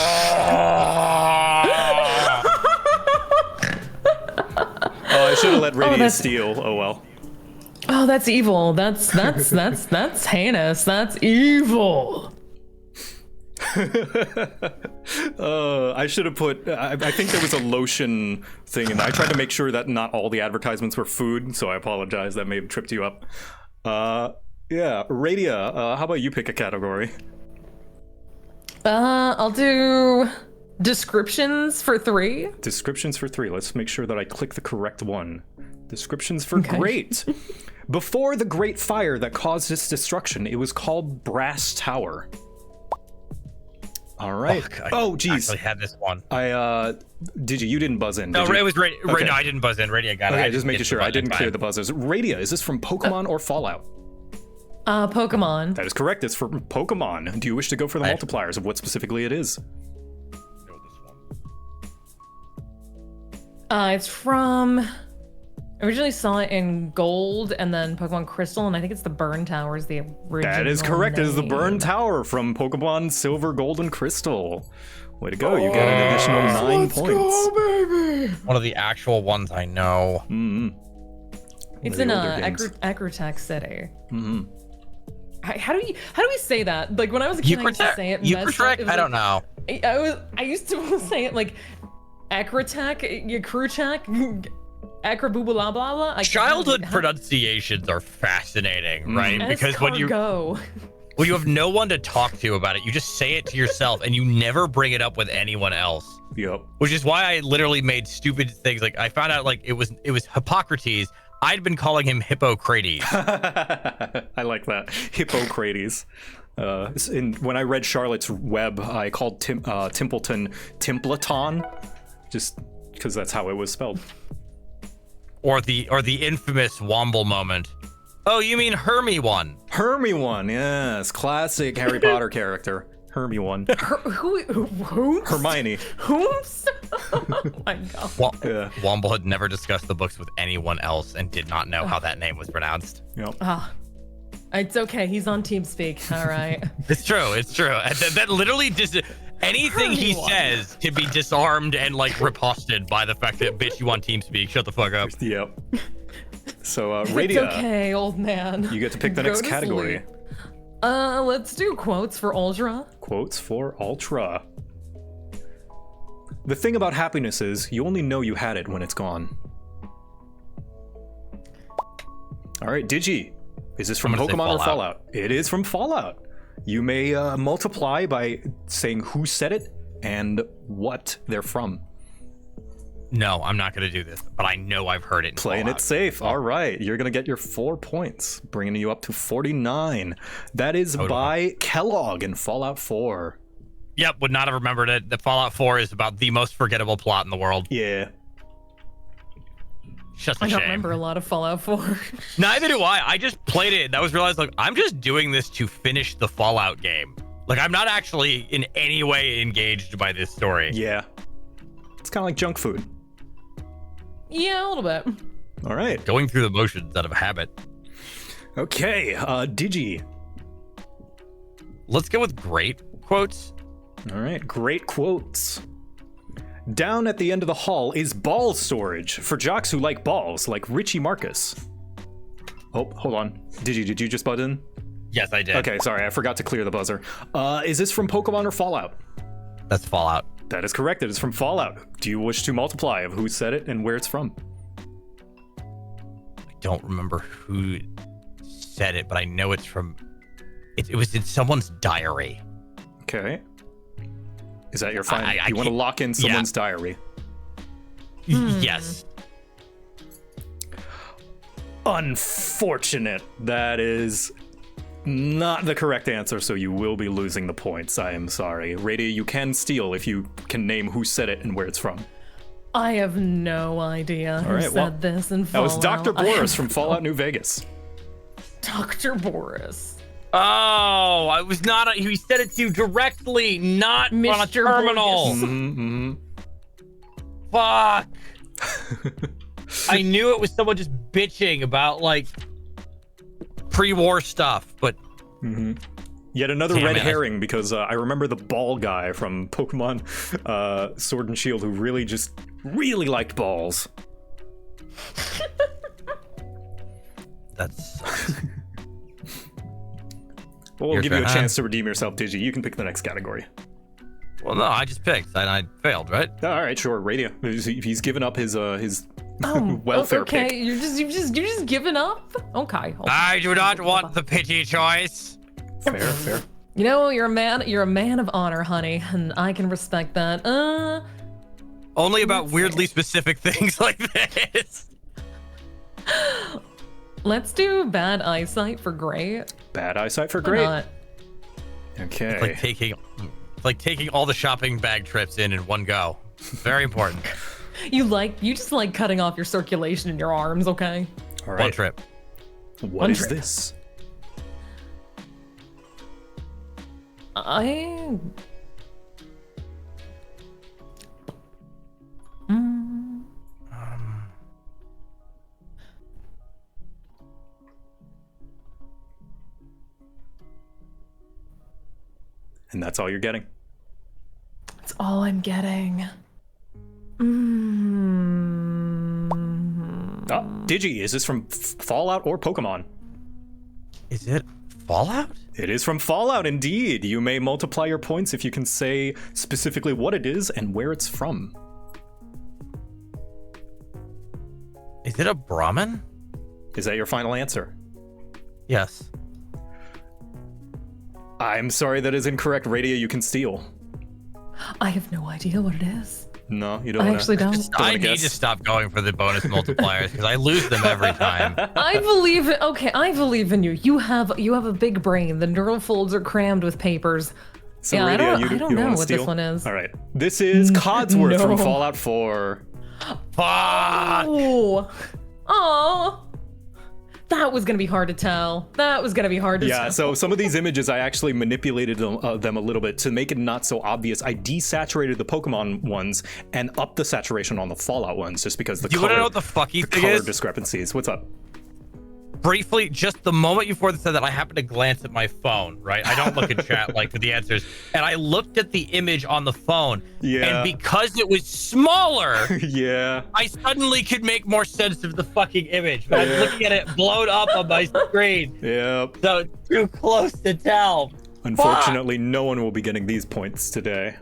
I should have let Radiant steal. Oh well. Oh, that's evil. That's heinous. That's evil. I should have put. I think there was a lotion thing, and I tried to make sure that not all the advertisements were food. So I apologize. That may have tripped you up. Yeah, Radia. How about you pick a category? I'll do descriptions for 3. Descriptions for 3. Let's make sure that I click the correct one. Descriptions for great. Before the great fire that caused its destruction, it was called Brass Tower. All right. Oh, geez. I actually had this one. Did you? You didn't buzz in. No, did you? it was Radia. Okay. No, I didn't buzz in. Radia got it. Okay, just making sure. I didn't clear the buzzers. Radia, is this from Pokemon or Fallout? Pokemon. That is correct. It's from Pokemon. Do you wish to go for the multipliers of what specifically it is? It's from. I originally saw it in Gold and then Pokemon Crystal, and I think it's the Burn Tower is the original. That is correct. Name. It is the Burn Tower from Pokemon Silver, Gold, and Crystal. Way to go. You get an additional 9 points. Go, baby. One of the actual ones I know. Mm-hmm. It's in Acrotech City. Mm-hmm. How do we say that? Like when I was a kid, I used to say it. I don't know. I used to say it like Acrotech, Yakruchak, Acrobooba blah blah. Childhood pronunciations are fascinating, right? Because when you have no one to talk to about it, you just say it to yourself and you never bring it up with anyone else. Yep. Which is why I literally made stupid things. Like I found out like it was Hippocrates. I'd been calling him Hippocrates. I like that. Hippocrates. When I read Charlotte's Web, I called Templeton Templeton, just because that's how it was spelled. Or the infamous Womble moment. Oh, you mean Hermione? Hermione, yes, classic Harry Potter character. Hermione. Who? Hermione. Whom's? Oh my god. Womble had never discussed the books with anyone else and did not know how that name was pronounced. Yep. It's okay. He's on TeamSpeak. All right. It's true. It's true. That literally anything he says can be disarmed and like riposted by the fact that bitch, you on TeamSpeak. Shut the fuck up. Yep. So, Radia. It's okay, old man. You get to pick the next category. Sleep. Let's do quotes for Ultra. Quotes for Ultra. The thing about happiness is you only know you had it when it's gone. All right, Digi. Is this from Pokemon or Fallout? It is from Fallout. You may multiply by saying who said it and what they're from. No, I'm not going to do this, but I know I've heard it. Playing it safe. All right. You're going to get your 4 points, bringing you up to 49. That is by Kellogg in Fallout 4. Yep, would not have remembered it. The Fallout 4 is about the most forgettable plot in the world. Yeah. Just a I shame. don't remember a lot of Fallout 4. Neither do I. I just played it and I was realized, like, I'm just doing this to finish the Fallout game. Like, I'm not actually in any way engaged by this story. Yeah. It's kind of like junk food. Yeah, a little bit. All right. Going through the motions out of habit. Okay, Digi. Let's go with great quotes. All right, great quotes. Down at the end of the hall is ball storage for jocks who like balls, like Richie Marcus. Oh, hold on. Did you just buzz in? Yes, I did. Okay, sorry, I forgot to clear the buzzer. Is this from Pokemon or Fallout? That's Fallout. That is correct. It is from Fallout. Do you wish to multiply of who said it and where it's from? I don't remember who said it, but I know it's from... It was in someone's diary. Okay. Is that your final? You want to can't... lock in someone's diary? Yes. Unfortunate. That is not the correct answer, so you will be losing the points. I am sorry. Radia, you can steal if you can name who said it and where it's from. I have no idea who said this in Fallout. That was Dr. Boris from Fallout New Vegas. Dr. Boris. Oh, I was not. He said it to you directly, not Mr. on a terminal. Mm-hmm. Fuck. I knew it was someone just bitching about like pre-war stuff, but Yet another red herring, because I remember the ball guy from Pokemon Sword and Shield who really liked balls. That's. Well, we'll give you a chance to redeem yourself, Digi. You can pick the next category. Well, no, I just picked and I failed, right? All right, sure. Radio. He's given up his Oh, welfare okay. pick. You're just giving up. Okay. I do not want the pity choice. Fair. You know, you're a man of honor, honey, and I can respect that. Only about weirdly specific things like this. Let's do bad eyesight for great. Bad eyesight for Why great. not? Okay. It's like taking all the shopping bag trips in one go. Very important. You just like cutting off your circulation in your arms, okay? All right. One trip. What is trip. this? And that's all you're getting. That's all I'm getting. Digi, is this from Fallout or Pokemon? Is it Fallout? It is from Fallout, indeed. You may multiply your points if you can say specifically what it is and where it's from. Is it a Brahmin? Is that your final answer? Yes. I'm sorry, that is incorrect. Radio, you can steal. I have no idea what it is. No, you don't. I actually don't. I need to stop going for the bonus multipliers because I lose them every time. I believe it. Okay, I believe in you. You have a big brain. The neural folds are crammed with papers. So yeah, Radio, I don't know wanna what steal? this one is. All right, this is Codsworth from no. Fallout 4. Fuck! Oh, that was gonna be hard to tell. Yeah, so some of these images, I actually manipulated them a little bit to make it not so obvious. I desaturated the Pokemon ones and upped the saturation on the Fallout ones just because the Do you color, want to know what the fucky thing color is? discrepancies. What's up? Briefly, just the moment before they said that, I happened to glance at my phone, right? I don't look at chat like for the answers. And I looked at the image on the phone. Yeah. And because it was smaller, Yeah. I suddenly could make more sense of the fucking image. But I was looking at it blown up on my screen. Yep. So too close to tell. Unfortunately, no one will be getting these points today.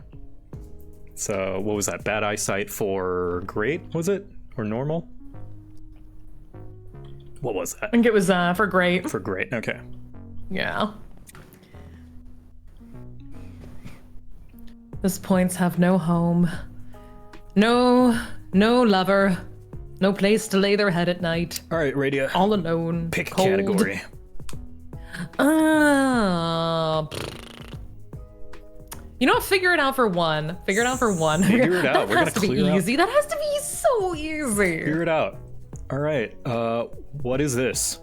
So what was that? Bad eyesight for great, was it? Or normal? What was that? I think it was for great. For great, okay. Yeah. Those points have no home, no lover, no place to lay their head at night. All right, Radio. All alone. Pick a cold. category. You know what? Figure it out for one. Figure it out. That has to be easy. That has to be so easy. Figure it out. All right. What is this?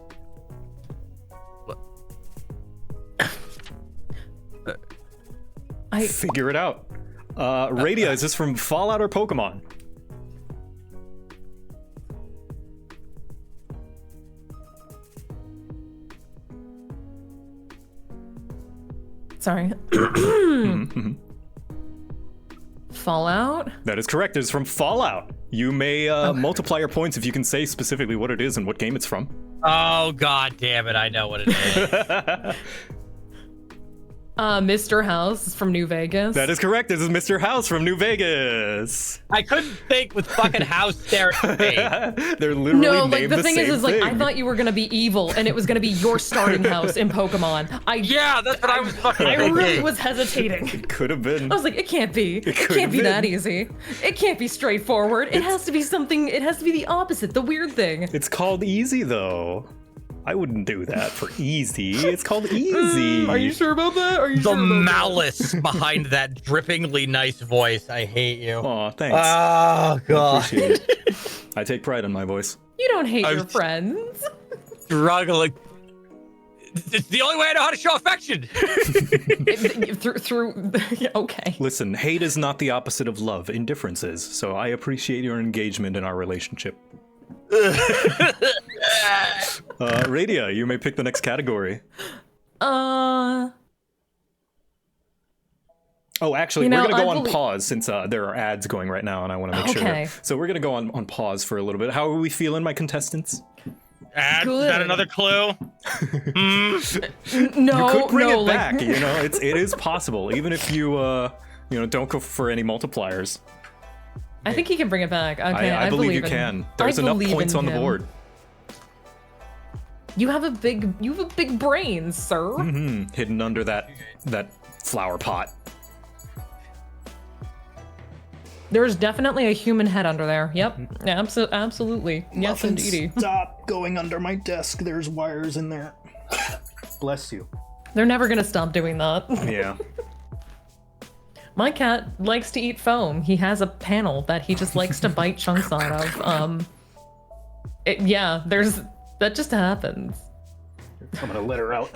Figure it out. Radio, is this from Fallout or Pokemon? Sorry. Fallout? That is correct. It's from Fallout. You may multiply your points if you can say specifically what it is and what game it's from. Oh, god damn it. I know what it is. Mr. House from New Vegas. That is correct. This is Mr. House from New Vegas. I couldn't think with fucking house staring at me. They're literally No, like named the thing same is like I thing. thought you were gonna be evil, and it was gonna be your starting house in Pokemon. Yeah, that's what I was fucking I thinking. really was hesitating. It could have been. I was like, it can't be. It could can't have be that been. easy. It can't be straightforward. It has to be something. It has to be the opposite, the weird thing. It's called easy though. I wouldn't do that for easy. It's called easy. Are you sure about that? Are you The sure about malice behind that drippingly nice voice. I hate you. Aw, thanks. Oh, God. Appreciate it. I take pride in my voice. You don't hate I'm your friends. Struggling. It's the only way I know how to show affection. through yeah, okay. Listen, hate is not the opposite of love. Indifference is. So I appreciate your engagement in our relationship. Radio, you may pick the next category. Oh, actually, we're gonna go on pause since there are ads going right now, and I want to make Okay. sure. So we're gonna go on pause for a little bit. How are we feeling, my contestants? Is Good. that another clue? No, You could bring no, it like, back. You know, it is possible, even if you You know, don't go for any multipliers. I think he can bring it back. Okay, I believe you in- can. There's I enough believe points in on the him. board. You have a big brain, sir. Hidden under that flower pot. There's definitely a human head under there. Yep, absolutely. Yes, Muffins, indeedy. stop going under my desk. There's wires in there. Bless you. They're never gonna stop doing that. Yeah. My cat likes to eat foam. He has a panel that he just likes to bite chunks out of. That just happens. I'm gonna let her out.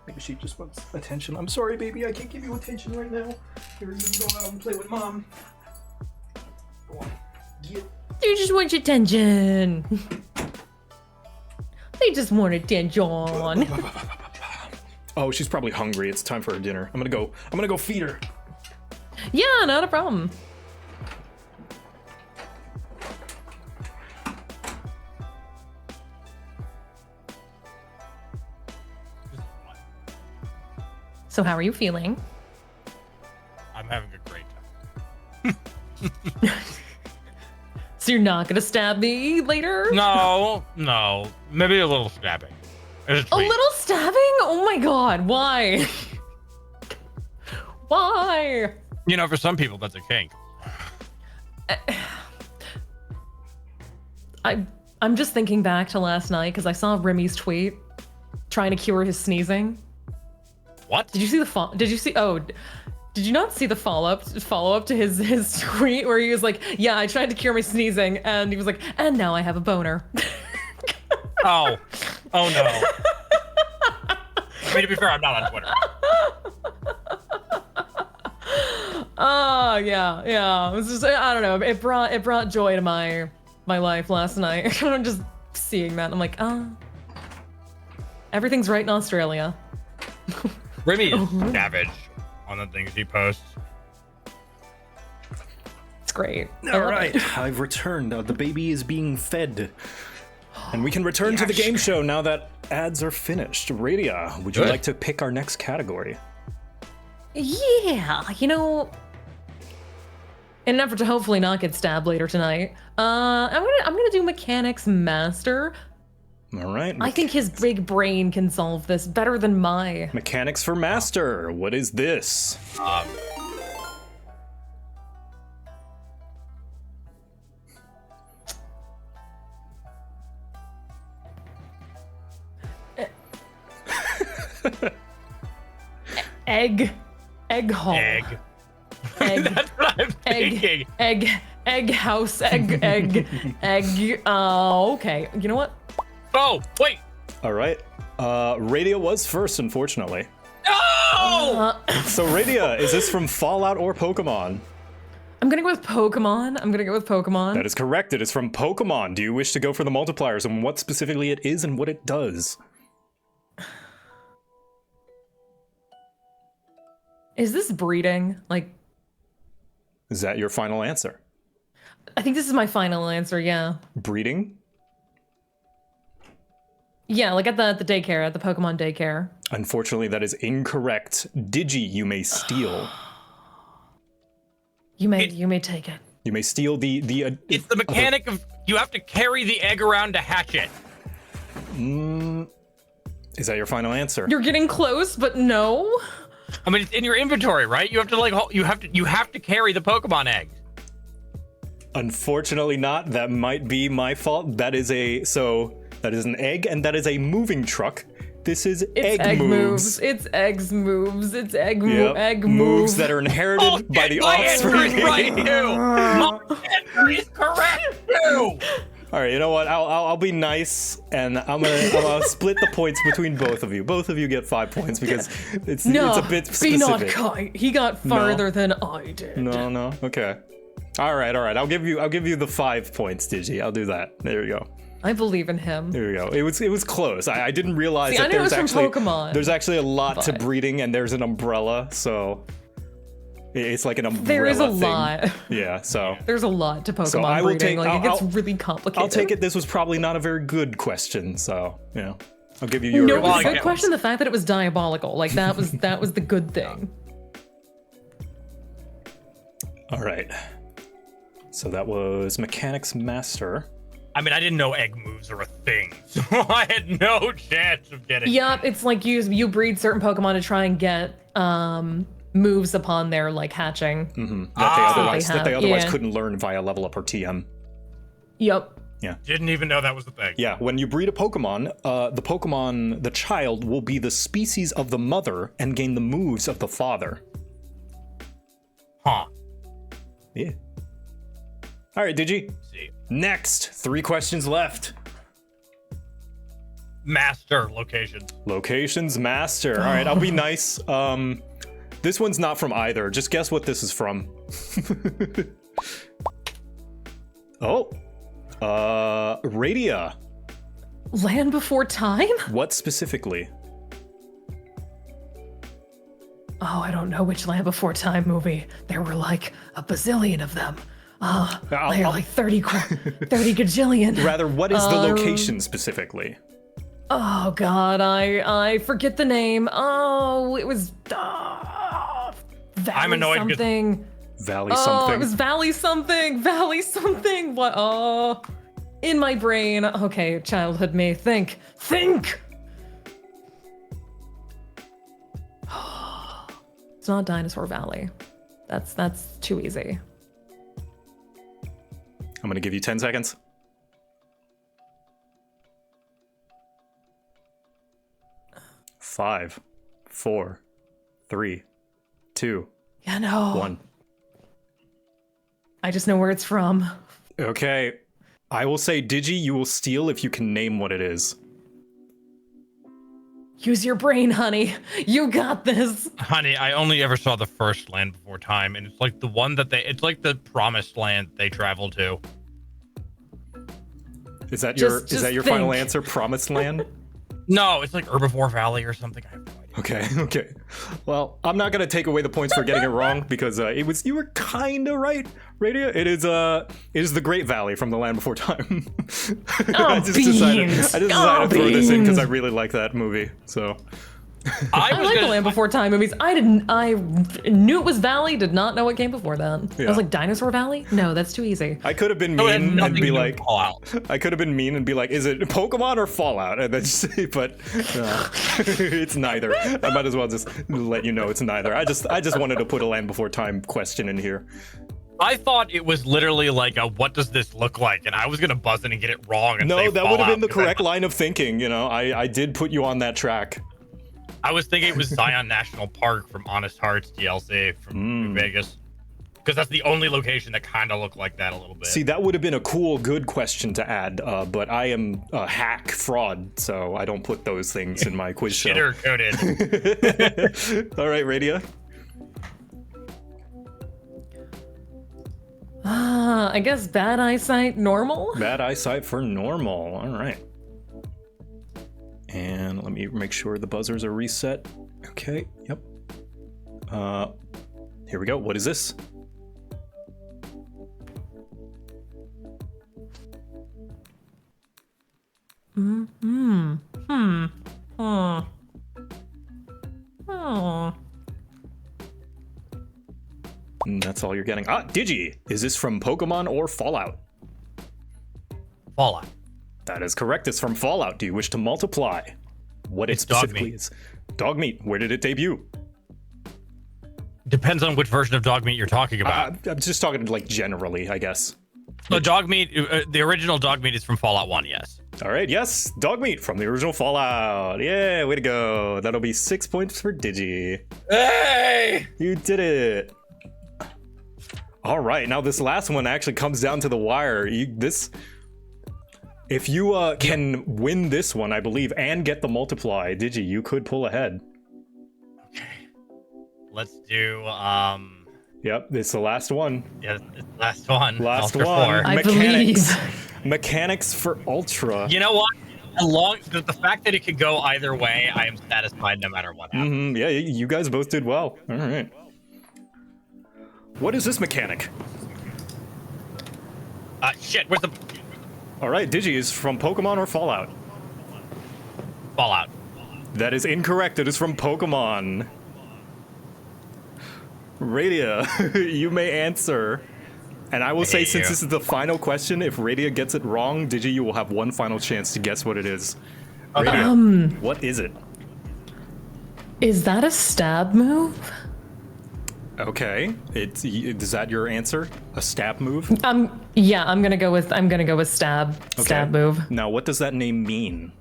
Maybe she just wants attention. I'm sorry, baby. I can't give you attention right now. Here, you can go out and play with mom. Go on. Get. You just want attention. They just want attention. Oh, she's probably hungry. It's time for her dinner. I'm gonna go feed her. Yeah, not a problem. So how are you feeling? I'm having a great time. So you're not gonna stab me later? No, maybe a little stabbing. It's A sweet. little stabbing? Oh my god, why? Why? You know, for some people, that's a kink. I'm just thinking back to last night because I saw Remy's tweet trying to cure his sneezing. What? Did you see the Did you see? Oh, did you not see the follow up to his tweet where he was like, "Yeah, I tried to cure my sneezing," and he was like, "And now I have a boner." Oh no. I mean, to be fair, I'm not on Twitter. Oh yeah. It was just, I don't know. It brought joy to my life last night. I'm just seeing that. I'm like, everything's right in Australia. Remy is savage on the things he posts. It's great. I All love right, it. I've returned. The baby is being fed. And we can return to the game show now that ads are finished. Radia, would you Good. like to pick our next category? Yeah, you know, in an effort to hopefully not get stabbed later tonight, I'm gonna do Mechanics Master. All right. I think his big brain can solve this better than my. Mechanics for Master. What is this? Egg hall. Egg. Egg. That's what I'm thinking. Egg house. Egg. Okay. You know what? Oh, wait. All right. Radia was first, unfortunately. No! So Radia, is this from Fallout or Pokemon? I'm gonna go with Pokemon. That is correct. It is from Pokemon. Do you wish to go for the multipliers and what specifically it is and what it does? Is this breeding? Like, Is that your final answer? I think this is my final answer. Yeah. Breeding? Yeah, like at the daycare, at the Pokemon daycare. Unfortunately, that is incorrect. Digi, you may steal. You may take it. You may steal the It's the mechanic of you have to carry the egg around to hatch it. Is that your final answer? You're getting close, but no. I mean, it's in your inventory, right? You have to you have to carry the Pokemon egg. Unfortunately not. That might be my fault. That is an egg and that is a moving truck. This is egg moves. It's eggs moves. It's egg Yep. egg moves that are inherited by the my answer offspring. is right too. My answer is correct too. All right, you know what? I'll be nice, and I'm gonna split the points between both of you. Both of you get 5 points because it's a bit specific. Be not kind. He got farther than I did. No. Okay. All right. I'll give you the 5 points, Digi. I'll do that. There you go. I believe in him. There you go. It was close. I didn't realize See, that I knew it there's was from actually Pokemon, there's actually a lot to but- breeding, and there's an umbrella, so it's like an umbrella There is a thing. lot. Yeah. So There's a lot to Pokemon I will breeding. take- Like, it gets I'll- really complicated. I'll take it. This was probably not a very good question, so I'll give you your. No, it was a Well, good question. The fact that it was diabolical, like that was the good thing. All right. So that was Mechanics Master. I mean, I didn't know egg moves are a thing, so I had no chance of getting. Yep, it's like you breed certain Pokemon to try and get moves upon their like hatching. That they otherwise yeah. couldn't learn via level up or TM. Yep. Yeah. Didn't even know that was the thing. Yeah, when you breed a Pokemon, the child will be the species of the mother and gain the moves of the father. Huh. Yeah. All right, Digi. See. Next, 3 questions left. Master locations. Locations master. All right, I'll be nice. This one's not from either. Just guess what this is from. Oh. Radia. Land Before Time? What specifically? Oh, I don't know which Land Before Time movie. There were like a bazillion of them. They're like 30 gajillion. Rather, what is the location specifically? Oh God, I forget the name. Oh, it was Valley I'm annoyed 'cause- something. Valley Oh, something. it was Valley something. Valley something. What? Oh, in my brain. Okay, childhood me. Think. It's not Dinosaur Valley. That's too easy. I'm gonna give you 10 seconds. 5, 4, 3, 2, Yeah, no. 1. I just know where it's from. Okay. I will say, Digi, you will steal if you can name what it is. Use your brain, honey. You got this. Honey, I only ever saw the first Land Before Time, and it's like the one that it's like the promised land they travel to. Is that Just your final think. answer? Promised Land? No, it's like Herbivore Valley or something. I have no idea. Okay. Well, I'm not gonna take away the points for getting it wrong because you were kind of right, Radia. It is the Great Valley from the Land Before Time. I just decided to throw this in because I really like that movie. So I like the Land Before Time movies. I knew it was Valley, did not know what came before that. I Yeah. was like, Dinosaur Valley? No, that's too easy. I could have been No, it had mean and nothing be to do like, with Fallout. I could have been mean and be like, is it Pokemon or Fallout? And then just, but it's neither. I might as well just let you know it's neither. I just wanted to put a Land Before Time question in here. I thought it was literally like a what does this look like, and I was gonna buzz in and get it wrong. And No, say that would have Fallout been the because correct line of thinking. You know, I did put you on that track. I was thinking it was Zion National Park from Honest Hearts DLC from New Vegas, because that's the only location that kind of looked like that a little bit. See, that would have been a cool, good question to add, but I am a hack fraud, so I don't put those things in my quiz show. Shitter coded. All right, Radia. I guess bad eyesight, normal? Bad eyesight for normal. All right. And let me make sure the buzzers are reset. Okay, yep. Here we go. What is this? That's all you're getting. Ah, Digi! Is this from Pokemon or Fallout? Fallout. That is correct. It's from Fallout. Do you wish to multiply? What it It's dog specifically meat. is. Dog meat. Where did it debut? Depends on which version of dog meat you're talking about. I'm just talking like generally, I guess. So dog meat, the original dog meat is from Fallout 1, yes. All right, yes, dog meat from the original Fallout. Yeah, way to go. That'll be 6 points for Digi. Hey! You did it. All right, now this last one actually comes down to the wire. If you can win this one, I believe, and get the multiply, Digi, you could pull ahead. Okay. Let's do, Yep, it's the last one. yeah, it's the last one. Last Ultra one. 4. I Mechanics. believe. Mechanics for Ultra. You know what? The fact that it could go either way, I am satisfied no matter what happens. Yeah, you guys both did well. All right. What is this mechanic? Shit, where's the All right, Digi is from Pokemon or Fallout? Fallout? That is incorrect. It is from Pokemon. Radia, you may answer. And I will say, hate since you. this is the final question, if Radia gets it wrong, Digi, you will have one final chance to guess what it is. Radia, what is it? Is that a stab move? Okay, is that your answer? A stab move? Yeah, I'm gonna go with stab. Okay. Stab move. Now, what does that name mean?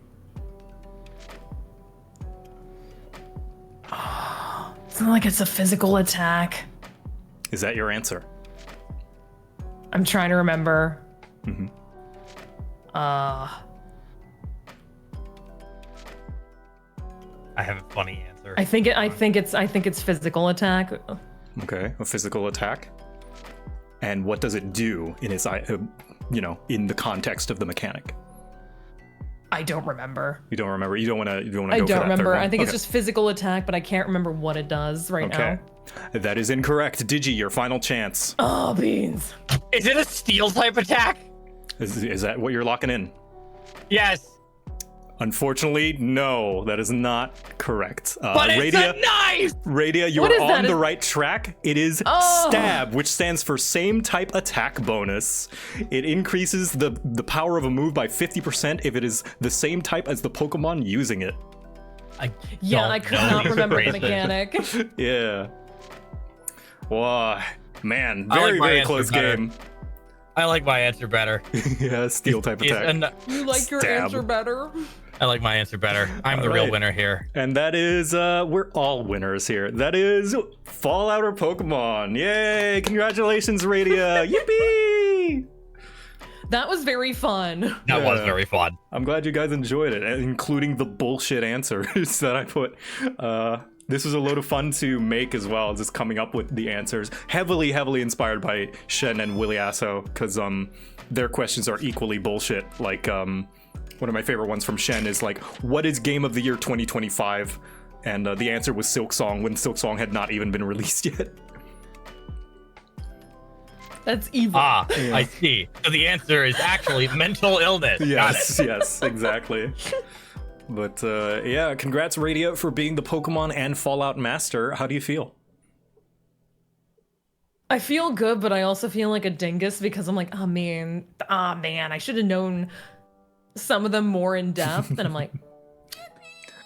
It's not like it's a physical attack. Is that your answer? I'm trying to remember. I have a funny answer. I think it's physical attack. Okay, a physical attack. And what does it do in its, in the context of the mechanic? I don't remember. You don't remember? You don't want to I go for that don't remember. third one? I think it's Okay. just physical attack, but I can't remember what it does right Okay. now. That is incorrect. Digi, your final chance. Oh, beans. Is it a steel type attack? Is that what you're locking in? Yes. Unfortunately, no, that is not correct. But it's a knife! Radia, you What are is that? on the right track. It is stab, which stands for same type attack bonus. It increases the power of a move by 50% if it is the same type as the Pokemon using it. Yeah, I could not remember the mechanic. Yeah. Wow, man, I like very, my very answer close better. game. I like my answer better. Yeah, steel type attack. You like your Stab. answer better? I like my answer better. I'm the All real right. winner here. And that is, we're all winners here. That is Fallout or Pokemon. Yay! Congratulations, Radia! Yippee! That was very fun. That was Yeah. very fun. I'm glad you guys enjoyed it, including the bullshit answers that I put. This was a load of fun to make as well, just coming up with the answers. Heavily, heavily inspired by Shen and Willie Asso, because their questions are equally bullshit. Like, one of my favorite ones from Shen is like, what is Game of the Year 2025? And the answer was Silk Song, when Silk Song had not even been released yet. That's evil. I see. So the answer is actually mental illness. Got it. Yes, yes, exactly. But yeah, congrats, Radia, for being the Pokemon and Fallout master. How do you feel? I feel good, but I also feel like a dingus because I'm like, oh man, I should have known some of them more in depth. And I'm like,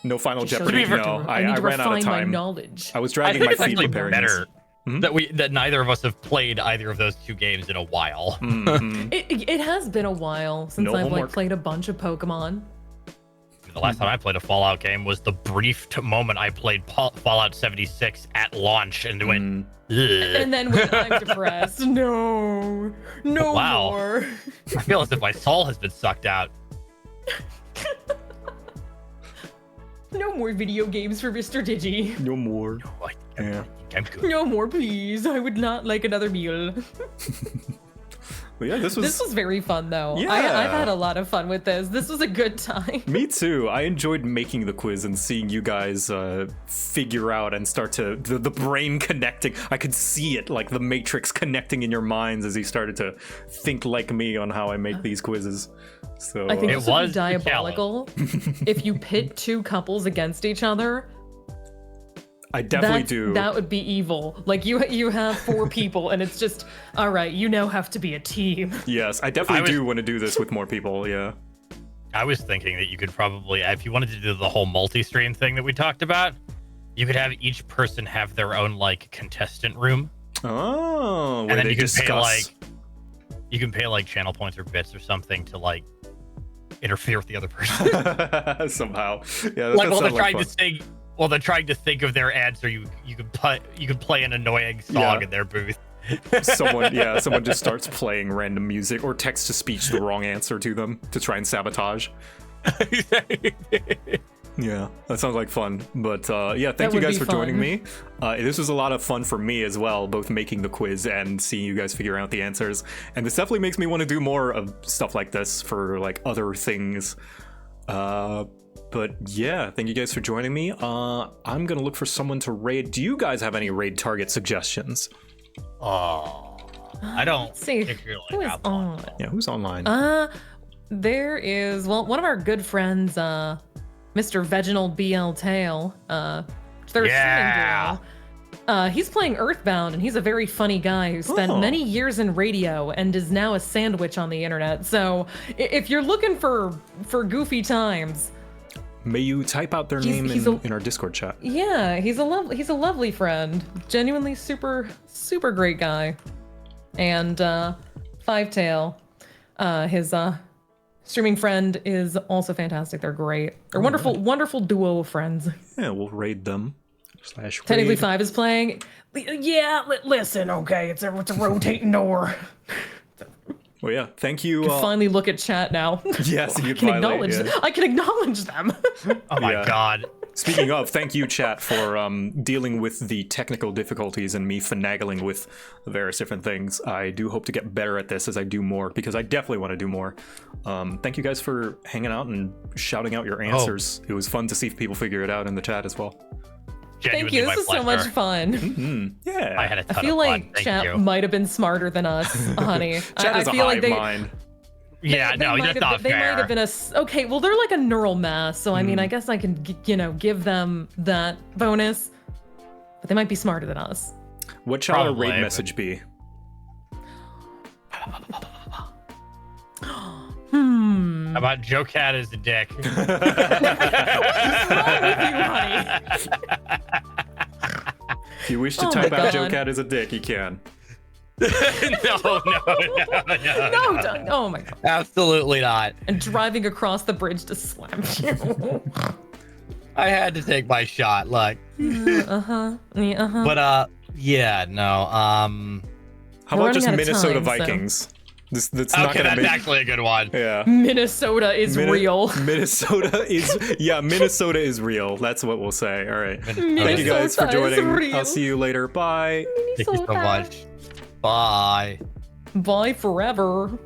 No Final just Jeopardy. shows me No, I need I to ran out of refine my time. knowledge. I was I dragging think my it's feet actually preparing better this. that neither of us have played either of those two games in a while. It has been a while since No I've homework. like played a bunch of Pokemon. The last time I played a Fallout game was the brief moment I played Fallout 76 at launch and went, ugh. And then when I'm depressed, no Wow. more. I feel as if my soul has been sucked out. No more video games for Mr. Digi. No more. Oh, Yeah. I'm good. No more, please. I would not like another meal. But yeah, this This was very fun, though. Yeah. I've had a lot of fun with this. This was a good time. Me too. I enjoyed making the quiz and seeing you guys figure out and start to the brain connecting. I could see it, like the matrix connecting in your minds as you started to think like me on how I make these quizzes. So I think It this would was be diabolical if you pit two couples against each other. I definitely do. That would be evil. Like you have four people, and it's just all right. You now have to be a team. Yes, I definitely I do want to do this with more people. Yeah. I was thinking that you could probably, if you wanted to do the whole multi-stream thing that we talked about, you could have each person have their own like contestant room, Oh, where and then they you can discuss. pay like channel points or bits or something to like interfere with the other person. Somehow. Yeah, that Like does while they're sound trying fun. to think, while they're trying to think of their answer, you could play an annoying song Yeah. in their booth. someone just starts playing random music or text to speech the wrong answer to them to try and sabotage. Yeah, that sounds like fun. But yeah, thank you would guys be for joining fun. me. This was a lot of fun for me as well, both making the quiz and seeing you guys figure out the answers. And this definitely makes me want to do more of stuff like this for like other things. But yeah, thank you guys for joining me. I'm gonna look for someone to raid. Do you guys have any raid target suggestions? Oh, I don't Let's see. particularly Who is have one. on? Yeah, who's online? There is one of our good friends, Mr. Veginal BL Tail. They're Yeah. streaming duo. He's playing Earthbound, and he's a very funny guy who spent many years in radio and is now a sandwich on the internet. So if you're looking for goofy times, may you type out their name in our Discord chat. Yeah, he's a lovely friend. Genuinely super great guy. And Fivetail, his streaming friend, is also fantastic. They're great. They're wonderful duo of friends. Yeah, we'll raid them. Technically, Five is playing. Yeah, listen, okay, it's a rotating door. Well, yeah, thank you. I can finally look at chat now. Yes, you I can acknowledge them. Oh my god. Speaking of, thank you, chat, for dealing with the technical difficulties and me finagling with various different things. I do hope to get better at this as I do more, because I definitely want to do more. Thank you guys for hanging out and shouting out your answers. It was fun to see if people figure it out in the chat as well. Thank you. This is so much fun. Yeah, I had a ton I feel of like fun. chat might have been smarter than us, honey. Chat is I a feel hive like mind. Yeah, no, that's not They might fair. have been okay. Well, they're like a neural mass, so I mean, I guess I can, give them that bonus. But they might be smarter than us. What shall our Probably, raid but- message be? How about Joe Cat is a dick? What's wrong with you, honey? If you wish to Oh type my out God. Joe Cat is a dick, you can. no. No, don't. Oh my god. Absolutely not. And driving across the bridge to slam you. I had to take my shot. Look. Yeah, But yeah, no. How We're about just running out of Minnesota time, so- Vikings? That's not Okay, gonna that's make. actually a good one. Yeah. Minnesota is real. Minnesota is real. That's what we'll say. All right. Thank you Minnesota guys for is joining. real. I'll see you later. Bye. Thank you so much. Bye. Bye forever.